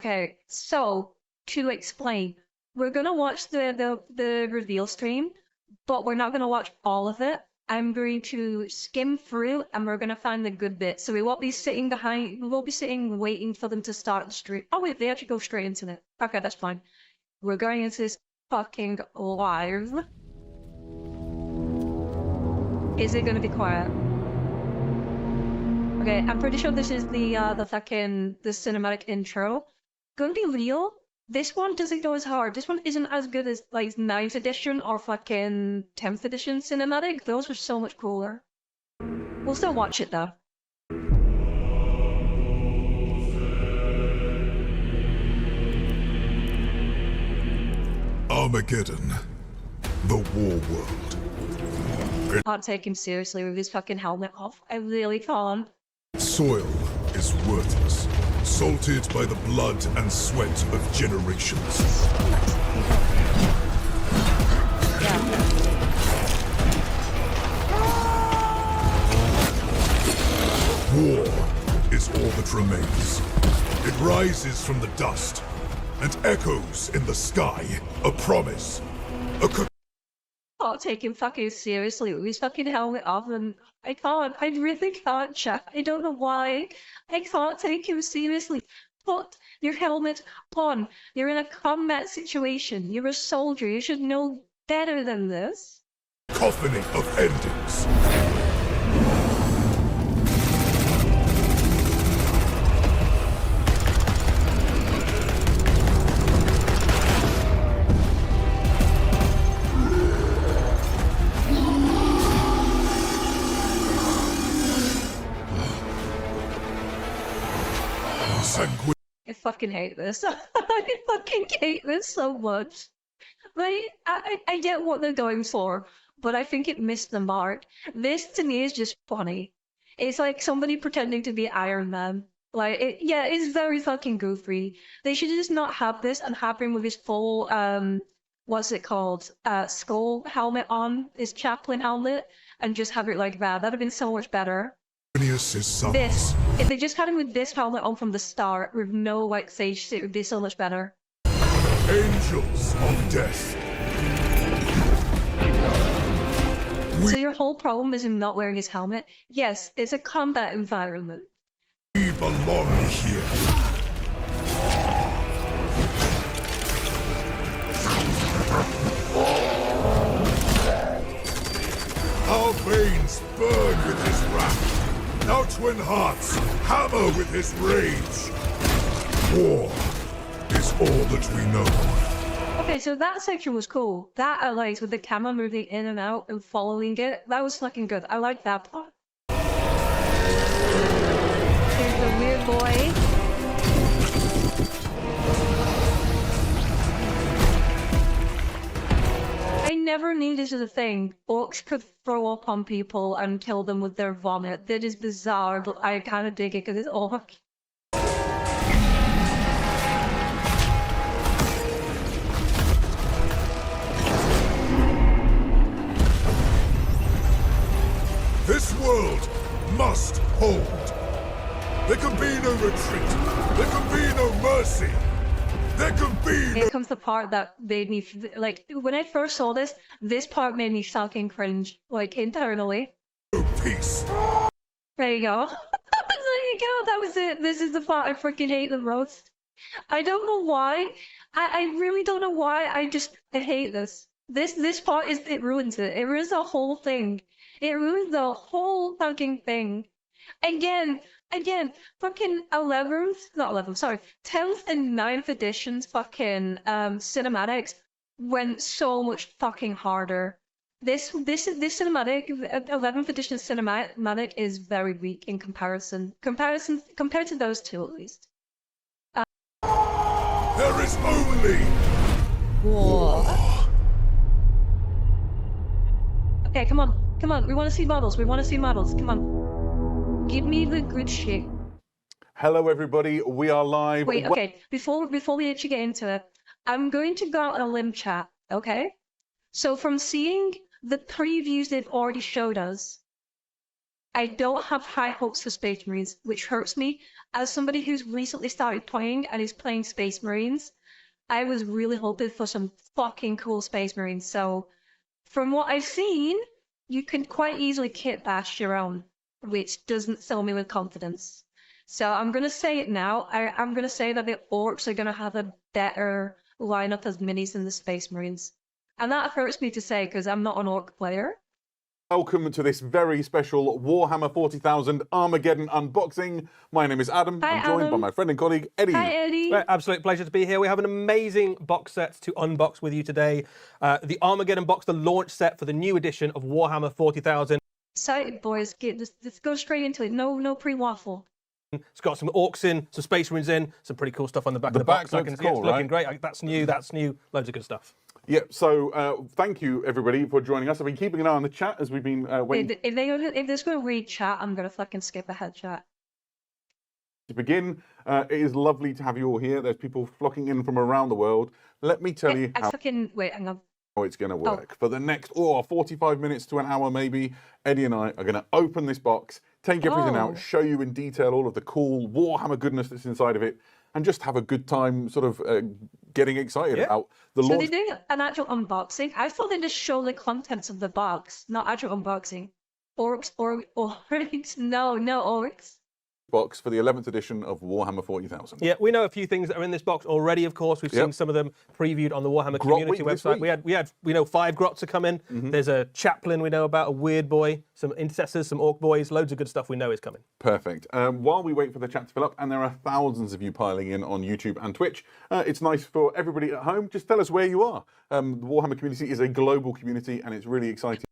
Okay, so to explain, we're gonna watch the reveal stream, but we're not gonna watch all of it. I'm going to skim through and we're gonna find the good bits. So we won't be sitting behind, we won't be sitting waiting for them to start the stream. Oh wait, they actually go straight into it. Okay, that's fine. We're going into this fucking live. Is it gonna be quiet? Okay, I'm pretty sure this is the cinematic intro. Gonna be real, this one doesn't go as hard. This one isn't as good as like 9th edition or fucking 10th edition cinematic. Those were so much cooler. We'll still watch it though. Armageddon. The war world. Can't take him seriously with his fucking helmet off. I really can't. Soil is worthless, salted by the blood and sweat of generations. Yeah. War is all that remains. It rises from the dust and echoes in the sky. A promise. Can't take him fucking seriously with his fucking helmet off, and I can't. I really can't, chat. I don't know why. I can't take him seriously. Put your helmet on. You're in a combat situation. You're a soldier. You should know better than this. Cacophony of endings. I fucking hate this. I fucking hate this so much. Like, I get what they're going for, but I think it missed the mark. This to me is just funny. It's like somebody pretending to be Iron Man. Like, yeah, it's very fucking goofy. They should just not have this and have him with his full, what's it called? Skull helmet on, his chaplain helmet, and just have it like that. That'd have been so much better. This, if they just had him with this helmet on from the start, with no like sage suit, it would be so much better. Angels of death. So your whole problem is him not wearing his helmet? Yes, it's a combat environment. We belong here. Our veins burn with his wrath. Our twin hearts hammer with his rage. War is all that we know. Okay, so that section was cool. That I liked, with the camera moving in and out and following it. That was fucking good. I like that part. Here's the weird boy. I never knew this was a thing. Orks could throw up on people and kill them with their vomit. That is bizarre, but I kind of dig it because it's orc. This world must hold. There can be no retreat. There can be no mercy. There can be no... Here comes the part that made me, like, when I first saw this, this part made me fucking cringe, like, internally. peace. There you go. There you go, that was it. This is the part I freaking hate the most. I don't know why. I really don't know why. I hate this. This part it ruins it. It ruins the whole thing. It ruins the whole fucking thing. Again, fucking 10th and 9th editions fucking cinematics went so much fucking harder. This cinematic 11th edition cinematic is very weak in compared to those two at least. There is only war. Okay, come on. We want to see models. Come on. Give me the good shit. Hello, everybody. We are live. Wait, okay. Before we actually get into it, I'm going to go out on a limb, chat. Okay. So from seeing the previews they've already showed us, I don't have high hopes for Space Marines, which hurts me. As somebody who's recently started playing and is playing Space Marines, I was really hoping for some fucking cool Space Marines. So, from what I've seen, you can quite easily kit bash your own, which doesn't fill me with confidence. So I'm gonna say it now. I'm gonna say that the Orcs are gonna have a better lineup as minis than the Space Marines. And that hurts me to say because I'm not an Orc player. Welcome to this very special Warhammer 40,000 Armageddon unboxing. My name is Adam. Hi, I'm joined by Adam. my friend and colleague, Eddie. Hi, Eddie. Absolute pleasure to be here. We have an amazing box set to unbox with you today. The Armageddon box, the launch set for the new edition of Warhammer 40,000. Excited, boys. Let's go straight into it. No pre-waffle. It's got some Orks in, some Space Marines in, some pretty cool stuff on the back The of the box. back looks It's cool, looking right? great. That's new, loads of good stuff. Yeah, so thank you everybody for joining us. I've been keeping an eye on the chat as we've been waiting If they're gonna read chat, I'm gonna fucking skip ahead chat. to begin. It is lovely to have you all here. There's people flocking in from around the world. Let me tell you how Wait, hang on. it's going to work. For the next 45 minutes to an hour maybe, Eddie and I are going to open this box, take everything out, show you in detail all of the cool Warhammer goodness that's inside of it, and just have a good time sort of getting excited about the So launch. they're doing an actual unboxing. I thought they just show the contents of the box, not actual unboxing. Orcs. No, Orcs. Box for the 11th edition of Warhammer 40,000. Yeah, we know a few things that are in this box already. Of course, we've seen some of them previewed on the Warhammer Grot community week this website. week. We know 5 grots are coming. There's a chaplain we know about, a weird boy, some intercessors, some orc boys, loads of good stuff we know is coming. Perfect. While we wait for the chat to fill up, and there are thousands of you piling in on YouTube and Twitch, it's nice for everybody at home. Just tell us where you are. The Warhammer community is a global community, and it's really exciting.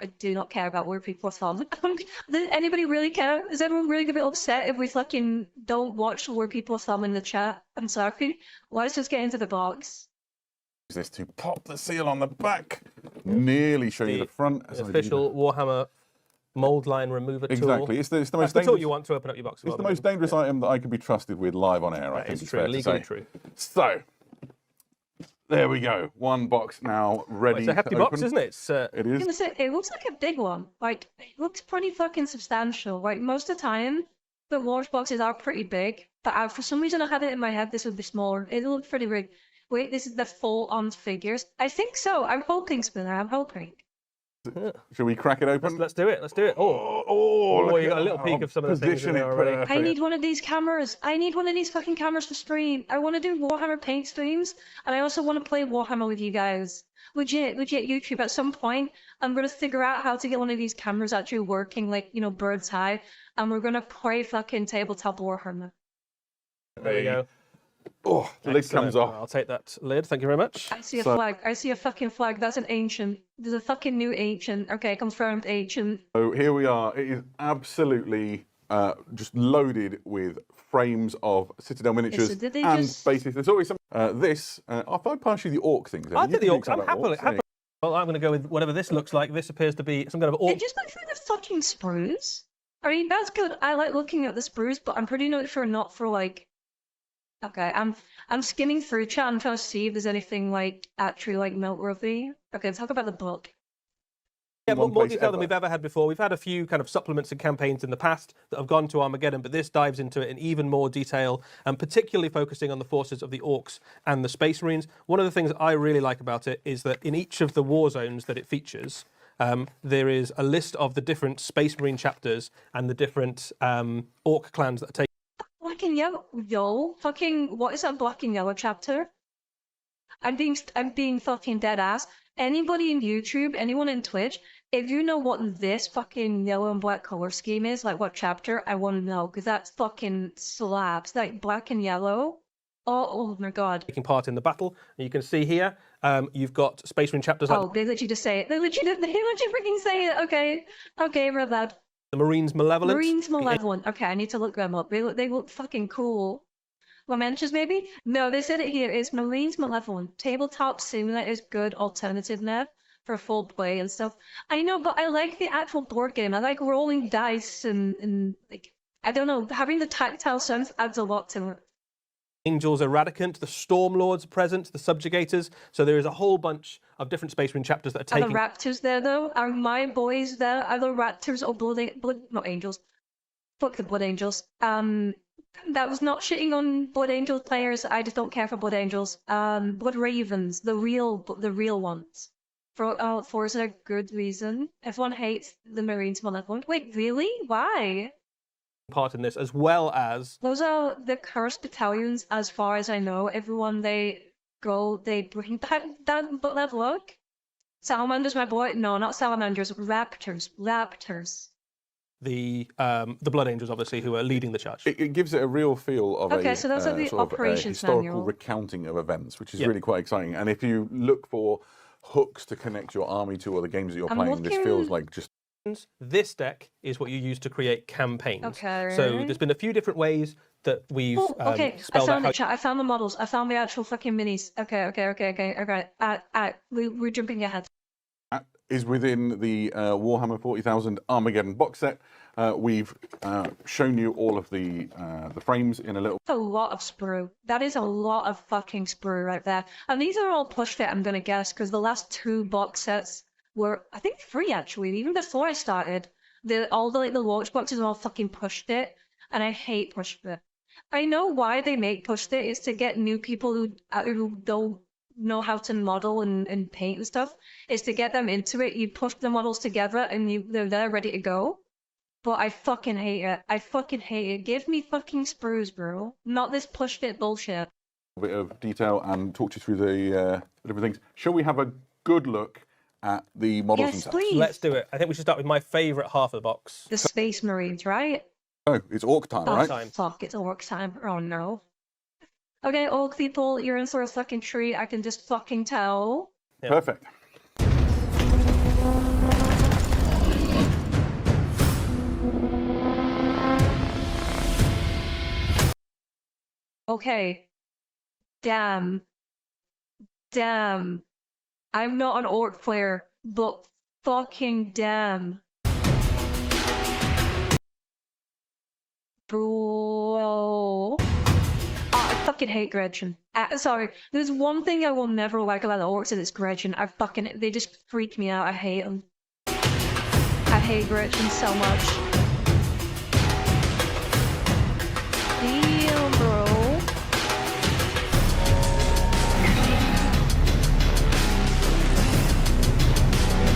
I do not care about where people are from. Does anybody really care? Is everyone really gonna be upset if we fucking don't watch where people are from in the chat? I'm sorry. Let's just get into the box. Use this to pop the seal on the back. Nearly show you the front. The official Warhammer mold line remover tool. Exactly. It's the most That's the dangerous. tool you want to open up your box. It's the most dangerous item that I can be trusted with live on air. I think It's it's true, fair to legally say. true. So there we go. One box now ready. It's a hefty to box, open. isn't it? It's, It I'm gonna is. say, it looks like a big one. Like, it looks pretty fucking substantial. Like, most of the time, the launch boxes are pretty big, but for some reason I had it in my head this would be smaller. It looked pretty big. Wait, this is the full-on figures? I think so. I'm hoping, Spinner. I'm hoping. Shall we crack it open? let's do it. Let's do it. look you got a at little peek that. of some of the things in Position there it already. perfect. I need one of these cameras. I need one of these fucking cameras to stream. I want to do Warhammer paint streams, and I also want to play Warhammer with you guys. Legit YouTube. At some point, I'm gonna figure out how to get one of these cameras actually working, like, you know, bird's eye, and we're gonna play fucking tabletop Warhammer. There we go. Oh, the lid comes off. I'll take that lid. Thank you very much. I see a flag. I see a fucking flag. That's an ancient. There's a fucking new ancient. Okay, confirmed ancient. So here we are. It is absolutely just loaded with frames of Citadel miniatures So did they and just- bases. There's always some. If I pass you the orc things, I you did the can orcs. think I'm about happily. orcs, Well, I'm going to go with whatever this looks like. This appears to be some kind of orc. It just went through the fucking sprues. I mean, that's good. I like looking at the sprues, but I'm pretty sure not for like. Okay, I'm skimming through chat. I'm trying to see if there's anything like actually like noteworthy. Okay, talk about the book. Yeah, one more place detail ever. than we've ever had before. We've had a few kind of supplements and campaigns in the past that have gone to Armageddon, but this dives into it in even more detail, and particularly focusing on the forces of the Orcs and the Space Marines. One of the things that I really like about it is that in each of the war zones that it features, there is a list of the different Space Marine chapters and the different Orc clans that are taken. Black and yellow, yo, fucking what is that black and yellow chapter? I'm being fucking dead ass. Anybody in YouTube, anyone in Twitch, if you know what this fucking yellow and black color scheme is, like what chapter, I want to know, because that's fucking slaps. Like black and yellow. Oh my god. taking part in the battle. And you can see here, you've got Space Marine chapters like Oh, they literally just say it. They literally freaking say it. Okay, read that. the Marines Malevolent. Marines Malevolent. Okay, I need to look them up. They look fucking cool. Lamentous, maybe? No, they said it here. It's Marines Malevolent. Tabletop simulator is good alternative now for full play and stuff. I know, but I like the actual board game. I like rolling dice and like, I don't know, having the tactile sense adds a lot to it. Angels Eradicant, the Stormlords present, the Subjugators. So there is a whole bunch of different Space Marine chapters that are Are taking. the Raptors there though? Are my boys there? Are the Raptors or not Angels? Fuck the Blood Angels. That was not shitting on Blood Angel players. I just don't care for Blood Angels. Blood Ravens, the real ones. For a good reason. Everyone hates the Marines Malevolent. Wait, really? Why? Part in this, as well as Those are the cursed battalions, as far as I know. Everyone they bring back that look. Salamanders, my boy. No, not salamanders. Raptors. the Blood Angels, obviously, who are leading the charge. It gives it a real feel of so those are the sort of a operations historical manual. recounting of events, which is really quite exciting. And if you look for hooks to connect your army to or the games that you're playing, this feels like just... This deck is what you use to create campaigns. Okay. So there's been a few different ways that we've I spelled found out it, chat. I found the models. I found the actual fucking minis. Okay. We're jumping ahead. Is within the Warhammer 40,000 Armageddon box set. We've shown you all of the frames in a little... That's a lot of sprue. That is a lot of fucking sprue right there. And these are all push fit, I'm gonna guess, because the last two box sets were, I think, free actually. Even before I started, all the launch boxes are all fucking pushed it, and I hate push fit. I know why they make push fit. It's to get new people who don't know how to model and paint and stuff. Is to get them into it. You push the models together and they're there ready to go. But I fucking hate it. I fucking hate it. Give me fucking sprues, bro. Not this push fit bullshit. A bit of detail and talk you through the different things. Shall we have a good look at the models Yes, themselves? please. Let's do it. I think we should start with my favourite half of the box. The Space Marines, right? Oh, it's Orc time, right? Time. Fuck, it's Orc time. Oh no. Okay, Orc people, you're in for a fucking treat. I can just fucking tell. Yeah. Perfect. Okay. Damn. I'm not an Orc player, but fucking damn. Bro. I fucking hate Gretchen. Sorry, there's one thing I will never like about the Orcs, and it's Gretchen. They just freak me out. I hate them. I hate Gretchen so much. Damn, bro.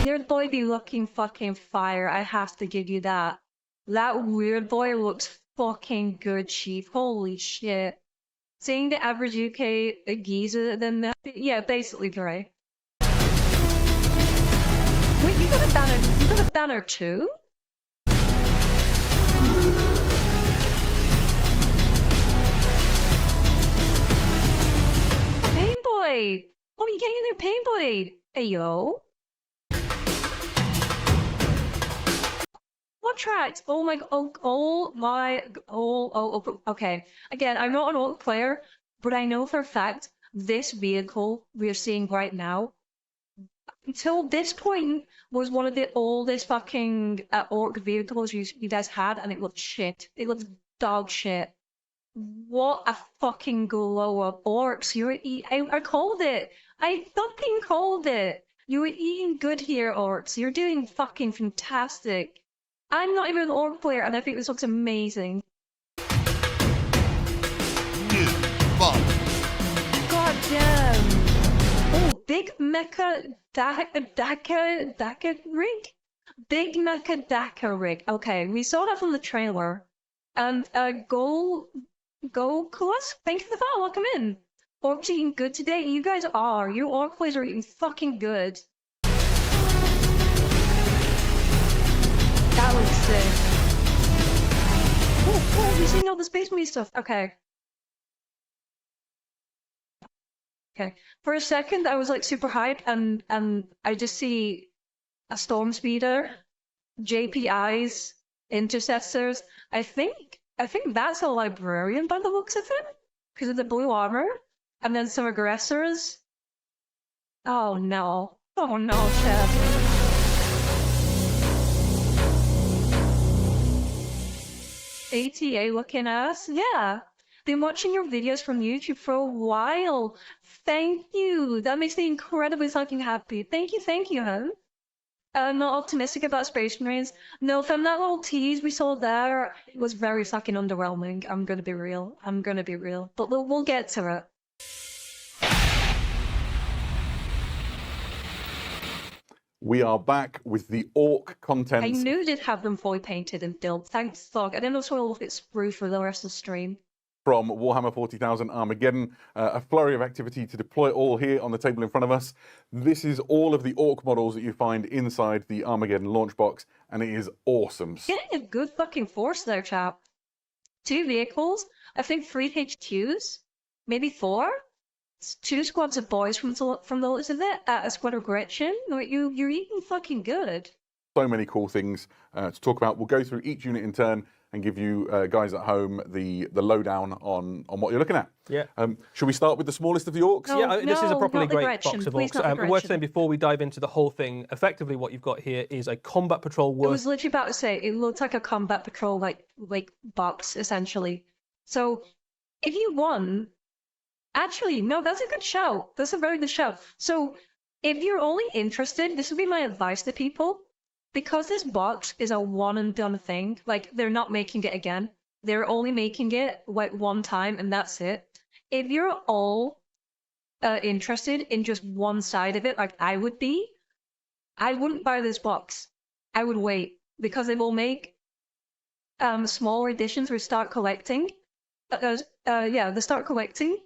Weird boy be looking fucking fire. I have to give you that. That weird boy looks fucking good, chief. Holy shit. Seeing the average UK geezer, then that, yeah, basically Dre. Wait, you got a banner? You got a banner too? Pain Blade! Oh, you getting a new Pain Blade? Hey yo. What tracks? Oh my, okay. Again, I'm not an Orc player, but I know for a fact this vehicle we're seeing right now, until this point, was one of the oldest fucking Orc vehicles you guys had, and it looked shit. It looked dog shit. What a fucking glow up. Orcs, I called it. I fucking called it. You were eating good here, Orcs. You're doing fucking fantastic. I'm not even an Orc player, and I think this looks amazing. New fun. God damn. Oh, big mecha Daka rig? Big mecha Daka rig. Okay, we saw that from the trailer. And Go Claus, thank you for the follow. Welcome in. Orcs eating good today. You guys are. You Orc players are eating fucking good. That looks sick. Oh, you're seeing all the Space Marine stuff. Okay. For a second, I was like super hyped, and I just see a Storm Speeder, JPIs, Intercessors. I think that's a Librarian by the looks of it, because of the blue armor, and then some Aggressors. Oh no. Oh no, Chef. ATA looking ass, yeah. Been watching your videos from YouTube for a while. Thank you. That makes me incredibly fucking happy. Thank you, hun. I'm not optimistic about Space Marines. No, from that little tease we saw there, it was very fucking underwhelming. I'm gonna be real. But we'll get to it. We are back with the Ork content. I knew they'd have them fully painted and built. Thanks, fuck. I didn't know so we'll get sprue for the rest of the stream. From Warhammer 40,000 Armageddon, a flurry of activity to deploy all here on the table in front of us. This is all of the Ork models that you find inside the Armageddon launch box, and it is awesome. Getting a good fucking force there, chap. 2 vehicles, I think 3 HQs, maybe 4. It's 2 squads of boys from the looks of it, a squad of Gretchen. You're eating fucking good. So many cool things to talk about. We'll go through each unit in turn and give you guys at home the lowdown on what you're looking at. Yeah. Should we start with the smallest of the Orks? No, Yeah, this is a properly not the great Gretchen. box of Please, Orks. not the Worth Gretchen. saying before we dive into the whole thing, effectively what you've got here is a combat patrol I worth. was literally about to say, it looked like a combat patrol like box, essentially. So, if you won... Actually, no, that's a good shout. That's a very good shout. So, if you're only interested, this would be my advice to people. Because this box is a one and done thing, like, they're not making it again. They're only making it, like, one time, and that's it. If you're all interested in just one side of it, like I would be, I wouldn't buy this box. I would wait, because they will make smaller editions or start collecting. They start collecting.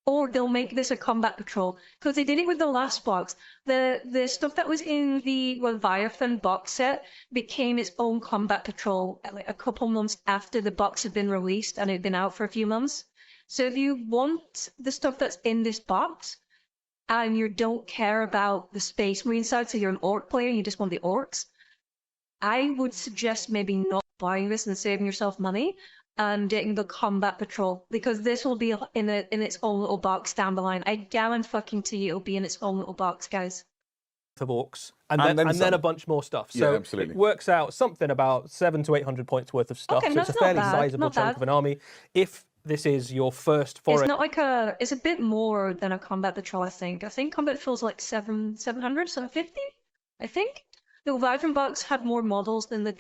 Or they'll make this a combat patrol, because they did it with the last box. The stuff that was in the Leviathan box set became its own combat patrol like a couple months after the box had been released and it had been out for a few months. So if you want the stuff that's in this box and you don't care about the Space Marine side, so you're an Ork player and you just want the Orks, I would suggest maybe not buying this and saving yourself money and getting the combat patrol, because this will be in its own little box down the line. I guarantee it'll be in its own little box, guys. Of Orks, and then a bunch more stuff. So Yeah, absolutely. it works out something about 700 to 800 points worth of stuff. Okay, So it's a that's not fairly bad, sizable not chunk bad. of an army. If this is your first foray, It's not like it's a bit more than a combat patrol, I think. I think combat patrol's like 700, 750, I think. The Leviathan box had more models than the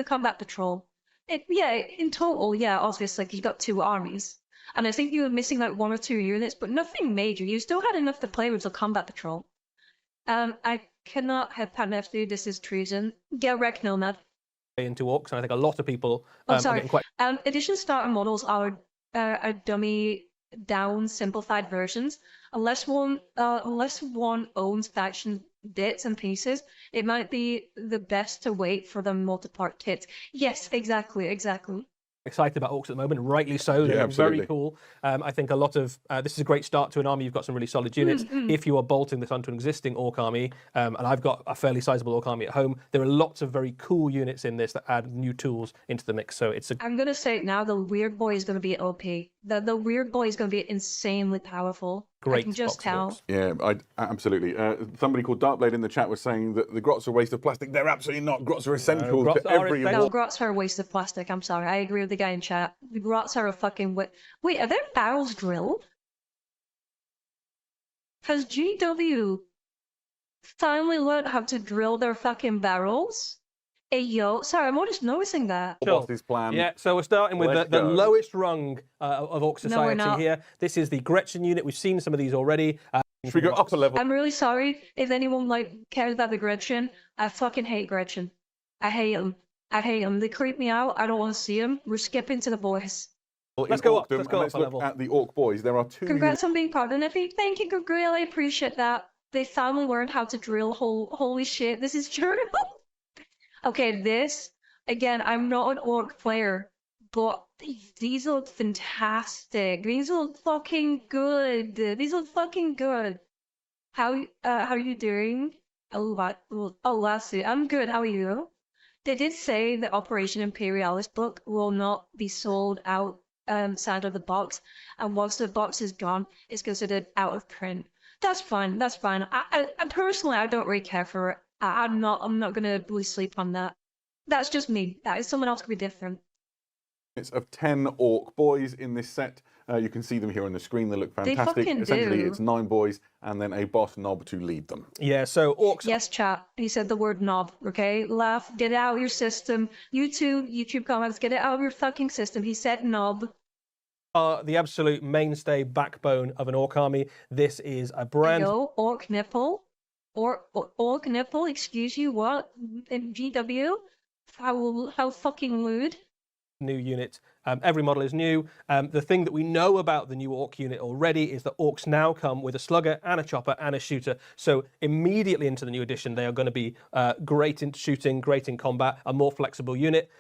combat patrol. In total, obviously, like, you got 2 armies. And I think you were missing like 1 or 2 units, but nothing major. You still had enough to play with the combat patrol. I cannot have Panef, this is treason. Get wrecked, Nomad. into Orks, and I think a lot of people Oh, are sorry. getting quite. Edition starter models are dummy down simplified versions. Unless one owns faction bits and pieces, it might be the best to wait for the multi-part kits. Yes, exactly. Excited about Orks at the moment, and rightly so. Yeah, They're absolutely. very cool. I think a lot of this is a great start to an army. You've got some really solid units. If you are bolting this onto an existing Ork army, and I've got a fairly sizable Ork army at home, there are lots of very cool units in this that add new tools into the mix. So it's a I'm gonna say it now, the Weird Boy is gonna be OP. The Weird Boy is gonna be insanely powerful. great I can just box of tell. Orks. Yeah, absolutely. Somebody called Darkblade in the chat was saying that the grots are a waste of plastic. They're absolutely not. Grots are essential grots to are every essential. No, war. grots are a waste of plastic. I'm sorry. I agree with the guy in chat. The grots are a fucking Wait, are their barrels drilled? Has GW finally learned how to drill their fucking barrels? Hey, yo. Sorry, I'm just noticing that. What's his plan? Yeah, so we're starting with Let's the go. lowest rung of Orc No, we're Society not. here. This is the Gretchen unit. We've seen some of these already. Should we go upper level? I'm really sorry if anyone cares about the Gretchen. I fucking hate Gretchen. I hate them. They creep me out. I don't want to see them. We're skipping to the boys. Let's go up. Let's go up Let's a look level. at the Orc boys. There are 2 Congrats on being part of it. Thank you, good girl. I appreciate that. They finally learned how to drill. Holy shit, this is true. Okay, this, again, I'm not an Orc player, but these look fantastic. These look fucking good. How are you doing? Lassie, I'm good. How are you? They did say the Operation Imperialis book will not be sold outside of the box, and once the box is gone, it's considered out of print. That's fine. I personally, I don't really care for it. I'm not gonna lose sleep on that. That's just me. That is someone else could be different. It's of 10 orc boys in this set. You can see them here on the screen. They look fantastic. fucking Essentially, do. it's 9 boys and then a boss knob to lead them. Yeah, so orcs. Yes, chat. He said the word knob. Okay, laugh. Get it out of your system. YouTube comments. Get it out of your fucking system. He said knob. Are the absolute mainstay backbone of an orc army. This is a brand. Yo, orc nipple. Orc nipple. Excuse you. What? In GW? How fucking lewd. New unit. Every model is new. The thing that we know about the new orc unit already is that orcs now come with a slugger and a chopper and a shooter. So immediately into the new edition, they are going to be great in shooting, great in combat, a more flexible unit.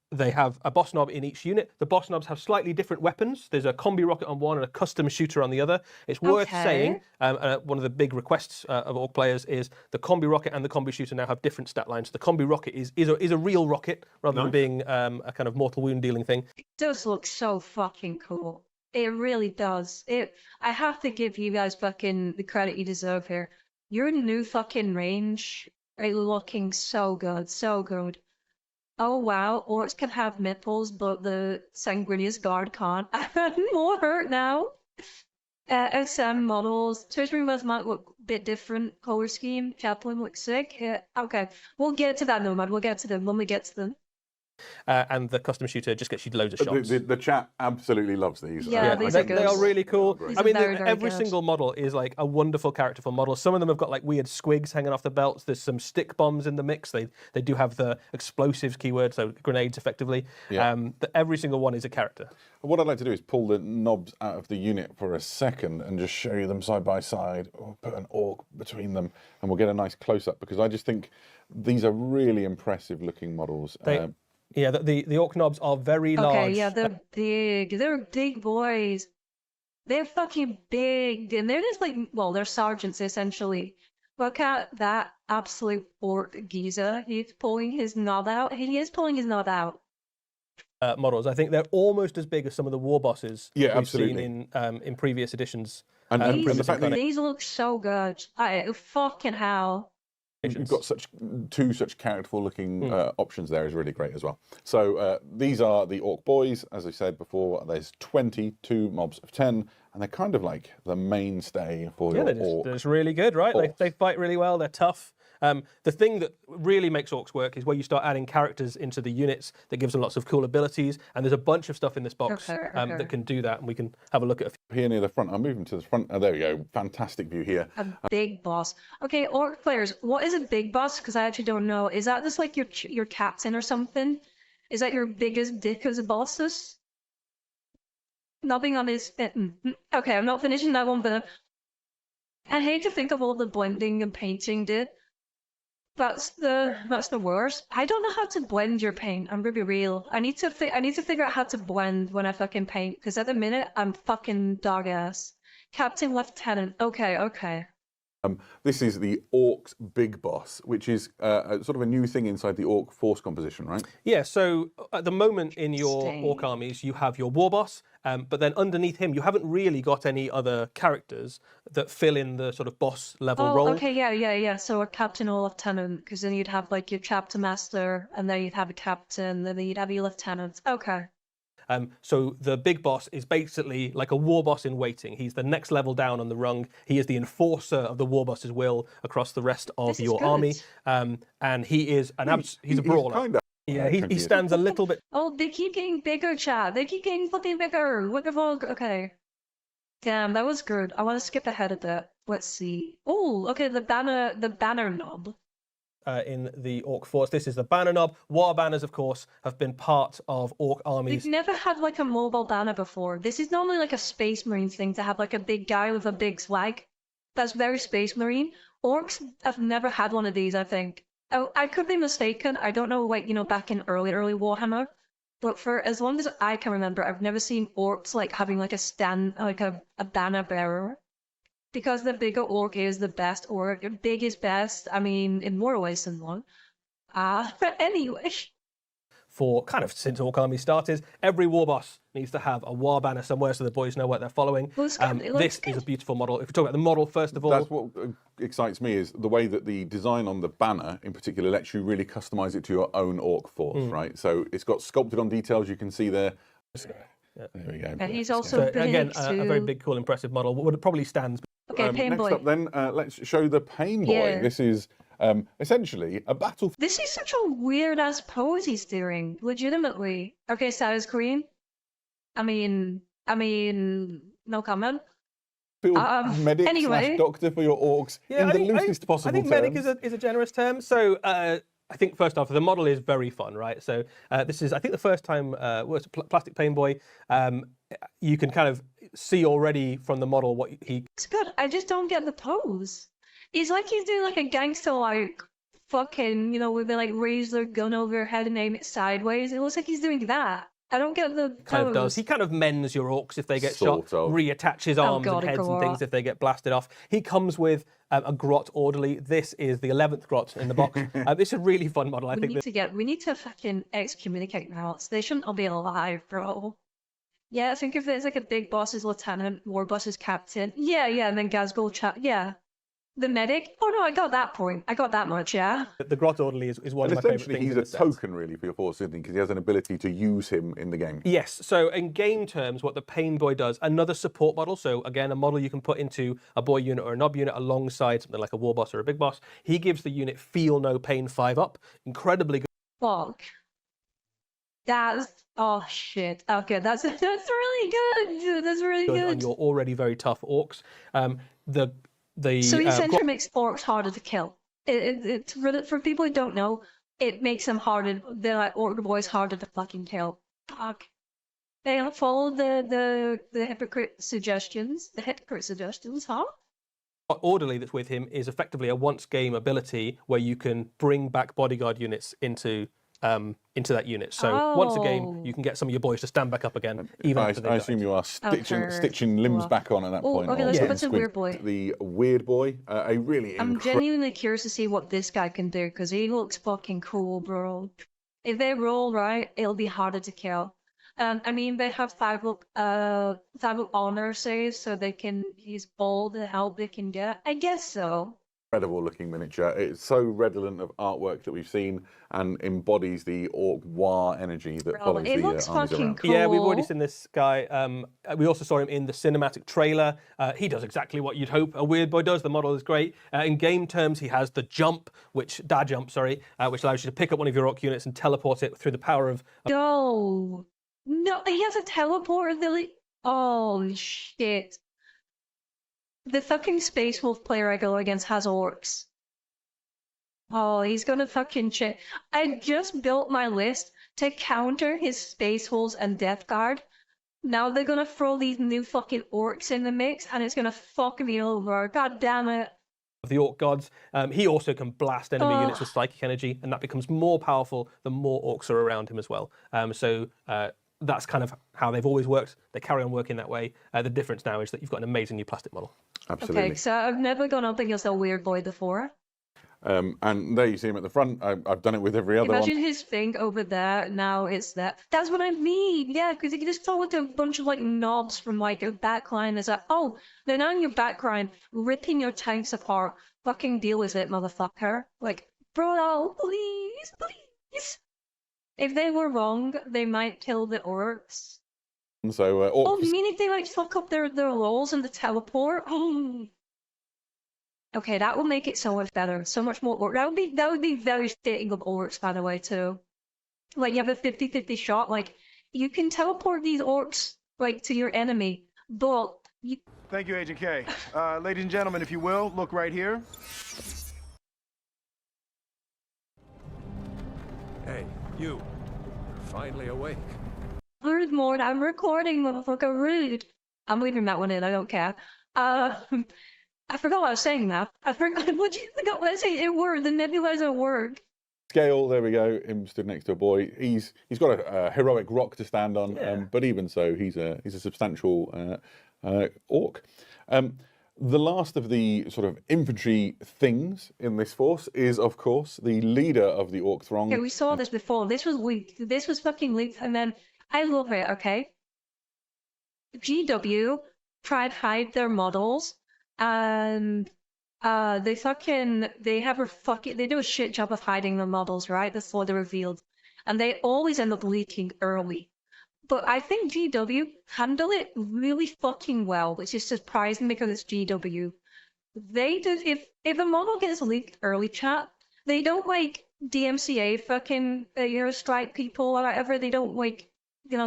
They have a boss knob in each unit. The boss knobs have slightly different weapons. There's a combi rocket on one and a custom shooter on the other. It's worth saying, one of the big requests of orc players is the combi rocket and the combi shooter now have different stat lines. The combi rocket is a real rocket rather than being a kind of mortal wound dealing thing. It does look so fucking cool. It really does. I have to give you guys fucking the credit you deserve here. Your new fucking range are looking so good, so good. Oh wow, orcs can have nipples, but the Sanguinius Guard can't. I'm more hurt now. SM models, Treasury might look a bit different, color scheme, Chaplain looks sick. Yeah, okay, we'll get to that, Nomad, we'll get to them when we get to them. And the custom shooter just gets you loads of shots. The chat absolutely loves these. Yeah, these are good. They are really cool. I mean, very every good. single model is like a wonderful characterful model. Some of them have got like weird squigs hanging off the belts. There's some stick bombs in the mix. They do have the explosives keyword, so grenades effectively. Yeah. Every single one is a character. What I'd like to do is pull the knobs out of the unit for a second and just show you them side by side, or put an orc between them, and we'll get a nice close-up, because I just think these are really impressive looking models. Yeah, the orc knobs are very large. Okay, yeah, they're big. They're big boys. They're fucking big. And they're just like, well, they're sergeants essentially. Look at that absolute orc geezer. He's pulling his knob out. He is pulling his knob out. Models. I think they're almost as big as some of the war bosses we've absolutely. seen in previous editions. And the fact that These look so good. Fucking hell. you've got two such characterful looking options there is really great as well. So these are the orc boys. As I said before, there's 22 mobs of 10, and they're kind of like the mainstay for your orc. They're just really good, right? They fight really well. They're tough. The thing that really makes orcs work is where you start adding characters into the units that gives them lots of cool abilities, and there's a bunch of stuff in this box that can do that, and we can have a look at a few. Here near the front, I'm moving to the front. Oh, there we go. Fantastic view here. A big boss. Okay, orc players, what is a big boss? Because I actually don't know. Is that just like your captain or something? Is that your biggest dick as a bosses? Nothing on his... Okay, I'm not finishing that one, but... I hate to think of all the blending and painting did. That's the worst. I don't know how to blend your paint. I'm gonna be real. I need to figure out how to blend when I fucking paint, because at the minute I'm fucking dog ass. Captain Lieutenant. Okay. This is the Orcs Big Boss, which is sort of a new thing inside the Orc force composition, right? Yeah, so at the moment in your Orc armies, you have your war boss, but then underneath him, you haven't really got any other characters that fill in the sort of boss level role. Okay, yeah. So a captain or lieutenant, because then you'd have like your chapter master, and then you'd have a captain, then you'd have your lieutenant. Okay. So the big boss is basically like a war boss in waiting. He's the next level down on the rung. He is the enforcer of the war boss's will across the rest of your army. And he is he's a brawler. Yeah, he stands a little bit. Oh, they keep getting bigger, chat. They keep getting fucking bigger. What the fuck? Okay. Damn, that was good. I want to skip ahead a bit. Let's see. Oh, okay, the banner knob. In the Orc force. This is the banner knob. War banners, of course, have been part of Orc armies. We've never had like a mobile banner before. This is normally like a Space Marine thing to have like a big guy with a big flag. That's very Space Marine. Orcs have never had one of these, I think. Oh, I could be mistaken. I don't know, like, back in early Warhammer. But for as long as I can remember, I've never seen Orcs like having like a banner bearer. Because the bigger orc is the best orc. Big is best. I mean, in more ways than one. But anyway. for kind of since Ork Army started. Every war boss needs to have a war banner somewhere so the boys know what they're following. This is a beautiful model. If we talk about the model first of all, that's what excites me is the way that the design on the banner in particular lets you really customize it to your own Ork force, right? So it's got sculpted on details you can see there. There we go. And he's also again a very big, cool, impressive model. What it probably stands. Okay, Pain next Boy. up then, let's show the Pain Boy. Yeah. This is essentially a battle. This is such a weird ass pose he's doing. Legitimately. Okay, Sarah's Queen. I mean, no comment. Medic anyway. / doctor for your Orks in the loosest possible I think terms. medic is a generous term. So I think first off, the model is very fun, right? So this is, I think, the first time it's a plastic Pain Boy. You can kind of see already from the model what he. It's good. I just don't get the pose. He's like he's doing like a gangster like fucking, you know, where they like raise their gun over their head and aim it sideways. It looks like he's doing that. I don't get the pose. Kind of does. He kind of mends your Orks if they get Sort shot, of. reattaches arms and heads and things if they get blasted off. He comes with a grot orderly. This is the 11th grot in the box. It's a really fun model. We need to fucking excommunicate routes. They shouldn't all be alive, bro. Yeah, I think if there's like a big boss is lieutenant, war boss is captain. Yeah, and then Gazgul chat. Yeah. The medic? Oh no, I got that point. I got that much, yeah. The grot orderly is one And of my favourite essentially, things. he's a token really for your force, isn't he? Because he has an ability to use him in the game. Yes, so in game terms, what the Pain Boy does, another support model, so again, a model you can put into a boy unit or a knob unit alongside something like a war boss or a big boss. He gives the unit Feel No Pain 5-up. Incredibly good. Fuck. Oh shit. Okay, that's really good. That's really good. On your already very tough Orks. So essentially makes Orks harder to kill. For people who don't know, it makes them harder. They're like Ork boys harder to fucking kill. Fuck. They follow the hypocrite suggestions. The hypocrite suggestions, huh? Orderly that's with him is effectively a once game ability where you can bring back bodyguard units into that unit. So once a game, you can get some of your boys to stand back up again, even after they I assume you are stitching limbs back on at that point. Okay, let's put some Weird Boy. The Weird Boy, a really I'm genuinely curious to see what this guy can do, because he looks fucking cool, bro. If they roll right, it'll be harder to kill. I mean, they have 5-up honor saves, so they can use all the help they can get. I guess so. Incredible looking miniature. It's so redolent of artwork that we've seen and embodies the Ork war energy that follows it the looks armies fucking around. cool. Yeah, we've already seen this guy. We also saw him in the cinematic trailer. He does exactly what you'd hope a Weird Boy does. The model is great. In game terms, he has the jump, which allows you to pick up one of your Ork units and teleport it through the power of. No, he has a teleport ability. Oh shit. The fucking Space Wolf player I go against has Orks. Oh, he's gonna fucking shit. I just built my list to counter his Space Wolves and Death Guard. Now they're gonna throw these new fucking Orks in the mix and it's gonna fuck me over. God damn it. The Ork gods. He also can blast enemy units with psychic energy, and that becomes more powerful the more Orks are around him as well. That's kind of how they've always worked. They carry on working that way. The difference now is that you've got an amazing new plastic model. Absolutely. Okay, so I've never gone up against a Weird Boy before. And there you see him at the front. I've done it with every other Imagine one. his thing over there, now it's that. That's what I mean, yeah, because you can just throw it to a bunch of like knobs from like a backline. It's like, oh, they're now in your backline, ripping your tanks apart. Fucking deal with it, motherfucker. Like, bro, please. If they were wrong, they might kill the Orks. So, Oh, you mean if they like fuck up their rolls and the teleport? Oh. Okay, that will make it so much better, so much more. That would be very fitting of Orks, by the way, too. Like you have a 50-50 shot. Like you can teleport these Orks like to your enemy, but you. Thank you, Agent K. Ladies and gentlemen, if you will, look right here. Hey, you. You're finally awake. Rude Mord, I'm recording, motherfucker. Rude. I'm leaving that one in. I don't care. I forgot what I was saying now. I forgot what I say. It worked. The nebulizer worked. Scale, there we go. Him stood next to a boy. He's got a heroic rock to stand on, but even so, he's a substantial Ork. The last of the sort of infantry things in this force is, of course, the leader of the Orc throng. Okay, we saw this before. This was leaked. This was fucking leaked, and then I love it. Okay, GW tried to hide their models, and they do a shit job of hiding the models, right, before they're revealed, and they always end up leaking early. But I think GW handle it really fucking well, which is surprising because it's GW. They do if a model gets leaked early, chat, they don't like DMCA fucking strike people or whatever. They don't like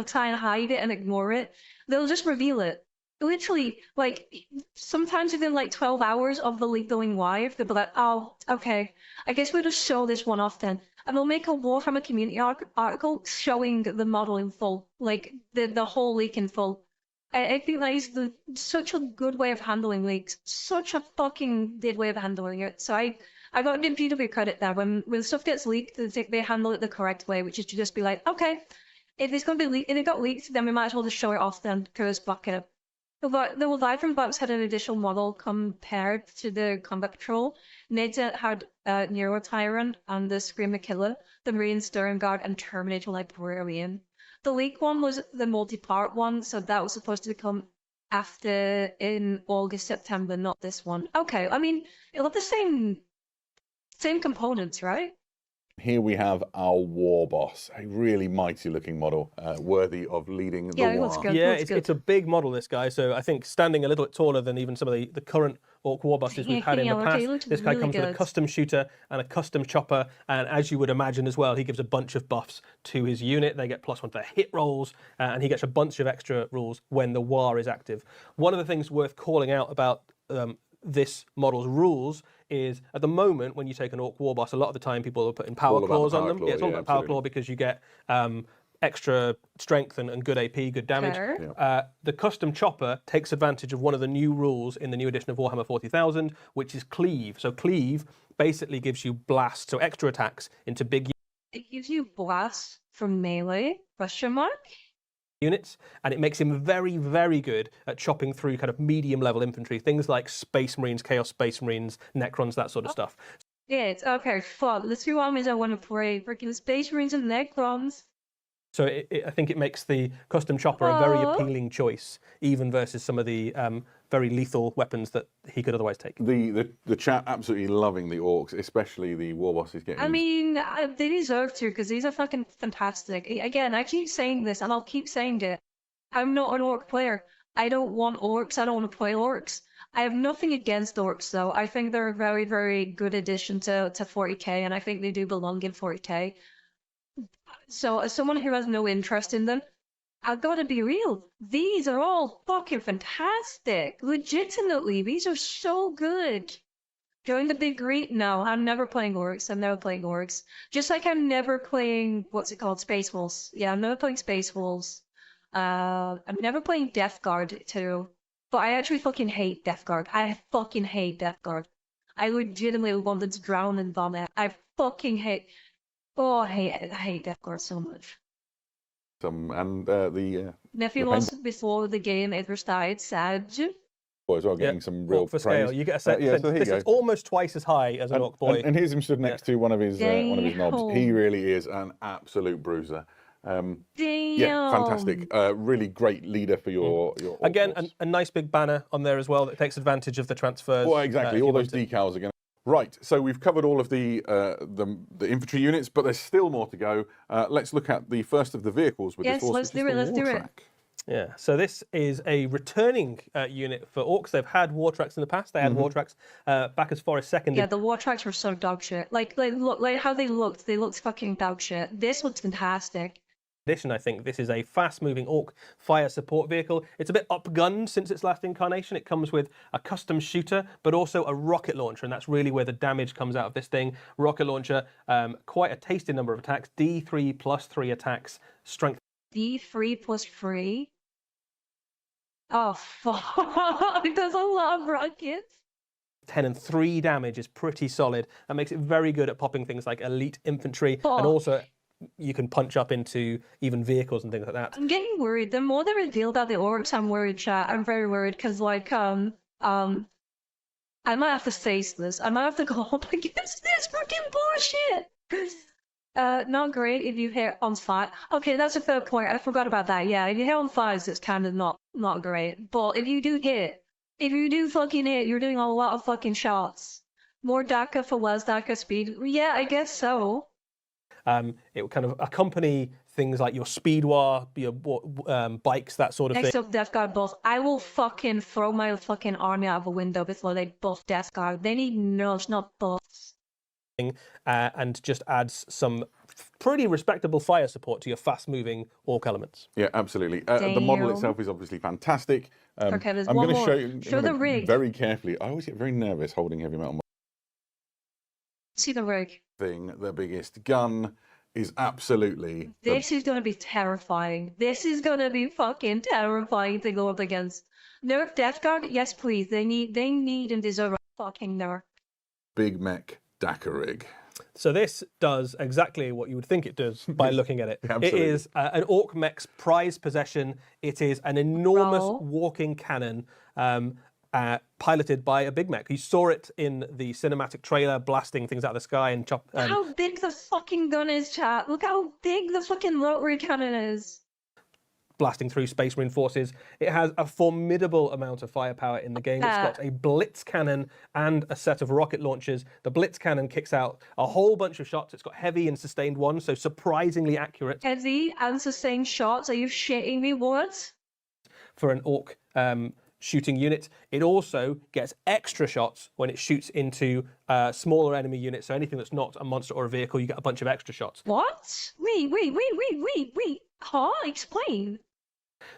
try and hide it and ignore it. They'll just reveal it. Literally, like sometimes within like 12 hours of the leak going live, they'll be like, oh, okay, I guess we'll just show this one off then. And they'll make a Warhammer community article showing the model in full, like the whole leak in full. I think that is such a good way of handling leaks. Such a fucking good way of handling it. So I got to give GW credit there. When stuff gets leaked, they handle it the correct way, which is to just be like, okay, if it's going to be leaked, if it got leaked, then we might as well just show it off then, because fuck it. The Leviathan Bucks had an additional model compared to the Combat Patrol. Neda had Nero Tyrant and the Screamer Killer, the Marine Stern Guard, and Terminator Librarian. The leak one was the multi-part one, so that was supposed to come after in August, September, not this one. Okay, I mean, it'll have the same components, right? Here we have our war boss, a really mighty looking model, worthy of leading the war. It looks good. Yeah, looks good. it's a big model, this guy. So I think standing a little bit taller than even some of the current Orc war bosses we've had in the past. This guy comes with a custom shooter and a custom chopper. And as you would imagine as well, he gives a bunch of buffs to his unit. They get +1 to their hit rolls, and he gets a bunch of extra rules when the war is active. One of the things worth calling out about this model's rules is, at the moment, when you take an Orc war boss, a lot of the time people are putting power claws on them. Yeah, it's all about power claw because you get extra strength and good AP, good damage. Sure. The custom chopper takes advantage of one of the new rules in the new edition of Warhammer 40,000, which is cleave. So cleave basically gives you blast, so extra attacks into big It gives you blast from melee, ? Units, and it makes him very, very good at chopping through kind of medium-level infantry, things like Space Marines, Chaos Space Marines, Necrons, that sort of stuff. Yeah, it's okay, fuck. The two armies I want to play, freaking Space Marines and Necrons. So I think it makes the custom chopper a very appealing choice, even versus some of the very lethal weapons that he could otherwise take. The chat absolutely loving the Orcs, especially the war bosses getting. I mean, they deserve to, because these are fucking fantastic. Again, I keep saying this, and I'll keep saying it. I'm not an Orc player. I don't want Orcs. I don't want to play Orcs. I have nothing against Orcs, though. I think they're a very, very good addition to 40k, and I think they do belong in 40k. So, as someone who has no interest in them, I've got to be real. These are all fucking fantastic. Legitimately, these are so good. During the big read, no, I'm never playing Orcs. I'm never playing Orcs. Just like I'm never playing, what's it called, Space Wolves. Yeah, I'm never playing Space Wolves. I'm never playing Death Guard too. But I actually fucking hate Death Guard. I fucking hate Death Guard. I legitimately wanted to drown and vomit. I fucking hate. Oh, I hate Death Guard so much. Nephew lost before the game ever started. Sad. Boy as well, getting some real for praise. scale. You get a set. This is almost twice as high as an Orc boy. And here's him stood next to one of his knobs. He really is an absolute bruiser. Yeah, fantastic. Really great leader for your Again, Orc a nice big banner on there as well that takes advantage of the transfers. Well, exactly. All those decals again. Right, so we've covered all of the infantry units, but there's still more to go. Let's look at the first of the vehicles with this force. Let's do it. Let's do it. Yeah, so this is a returning unit for Orcs. They've had war tracks in the past. They had war tracks back as far as second. Yeah, the war tracks were so dog shit. Like how they looked. They looked fucking dog shit. This looks fantastic. Edition, I think this is a fast-moving Orc fire support vehicle. It's a bit upgunned since its last incarnation. It comes with a custom shooter, but also a rocket launcher, and that's really where the damage comes out of this thing. Rocket launcher, quite a tasty number of attacks. D3 plus 3 attacks, strength. D3 plus 3? Oh, fuck. There's a lot of rockets. 10 and 3 damage is pretty solid. That makes it very good at popping things like elite infantry, and also you can punch up into even vehicles and things like that. I'm getting worried. The more they reveal about the Orcs, I'm worried, chat. I'm very worried because, like, I might have to face this. I might have to go up against this fucking bullshit. Not great if you hit on fire. Okay, that's a fair point. I forgot about that. Yeah, if you hit on fires, it's kind of not great. But if you do fucking hit, you're doing a lot of fucking shots. More DACA for less DACA speed. Yeah, I guess so. It would kind of accompany things like your speed war, your bikes, that sort of thing. Next up, Death Guard buff. I will fucking throw my fucking army out of a window before they buff Death Guard. They need nerfs, not buffs. And just adds some pretty respectable fire support to your fast-moving orc elements. Yeah, absolutely. The model itself is obviously fantastic. Okay, there's I'm one going to more. show you Show the rig. very carefully. I always get very nervous holding heavy metal. See the rig. The biggest gun is absolutely. This is gonna be terrifying. This is gonna be fucking terrifying to go up against. Nerf Death Guard? Yes, please. They need and deserve a fucking nerf. Big mech DACA rig. So this does exactly what you would think it does by looking at it. Absolutely. It is an orc mech's prized possession. It is an enormous walking cannon piloted by a big mech. You saw it in the cinematic trailer, blasting things out of the sky and chop. Look how big the fucking gun is, chat. Look how big the fucking rotary cannon is. Blasting through Space Marine forces. It has a formidable amount of firepower in the game. It's got a blitz cannon and a set of rocket launchers. The blitz cannon kicks out a whole bunch of shots. It's got heavy and sustained ones, so surprisingly accurate. Heavy and sustained shots? Are you shitting me? What? For an orc shooting unit. It also gets extra shots when it shoots into smaller enemy units. So anything that's not a monster or a vehicle, you get a bunch of extra shots. What? Wait. Huh? Explain.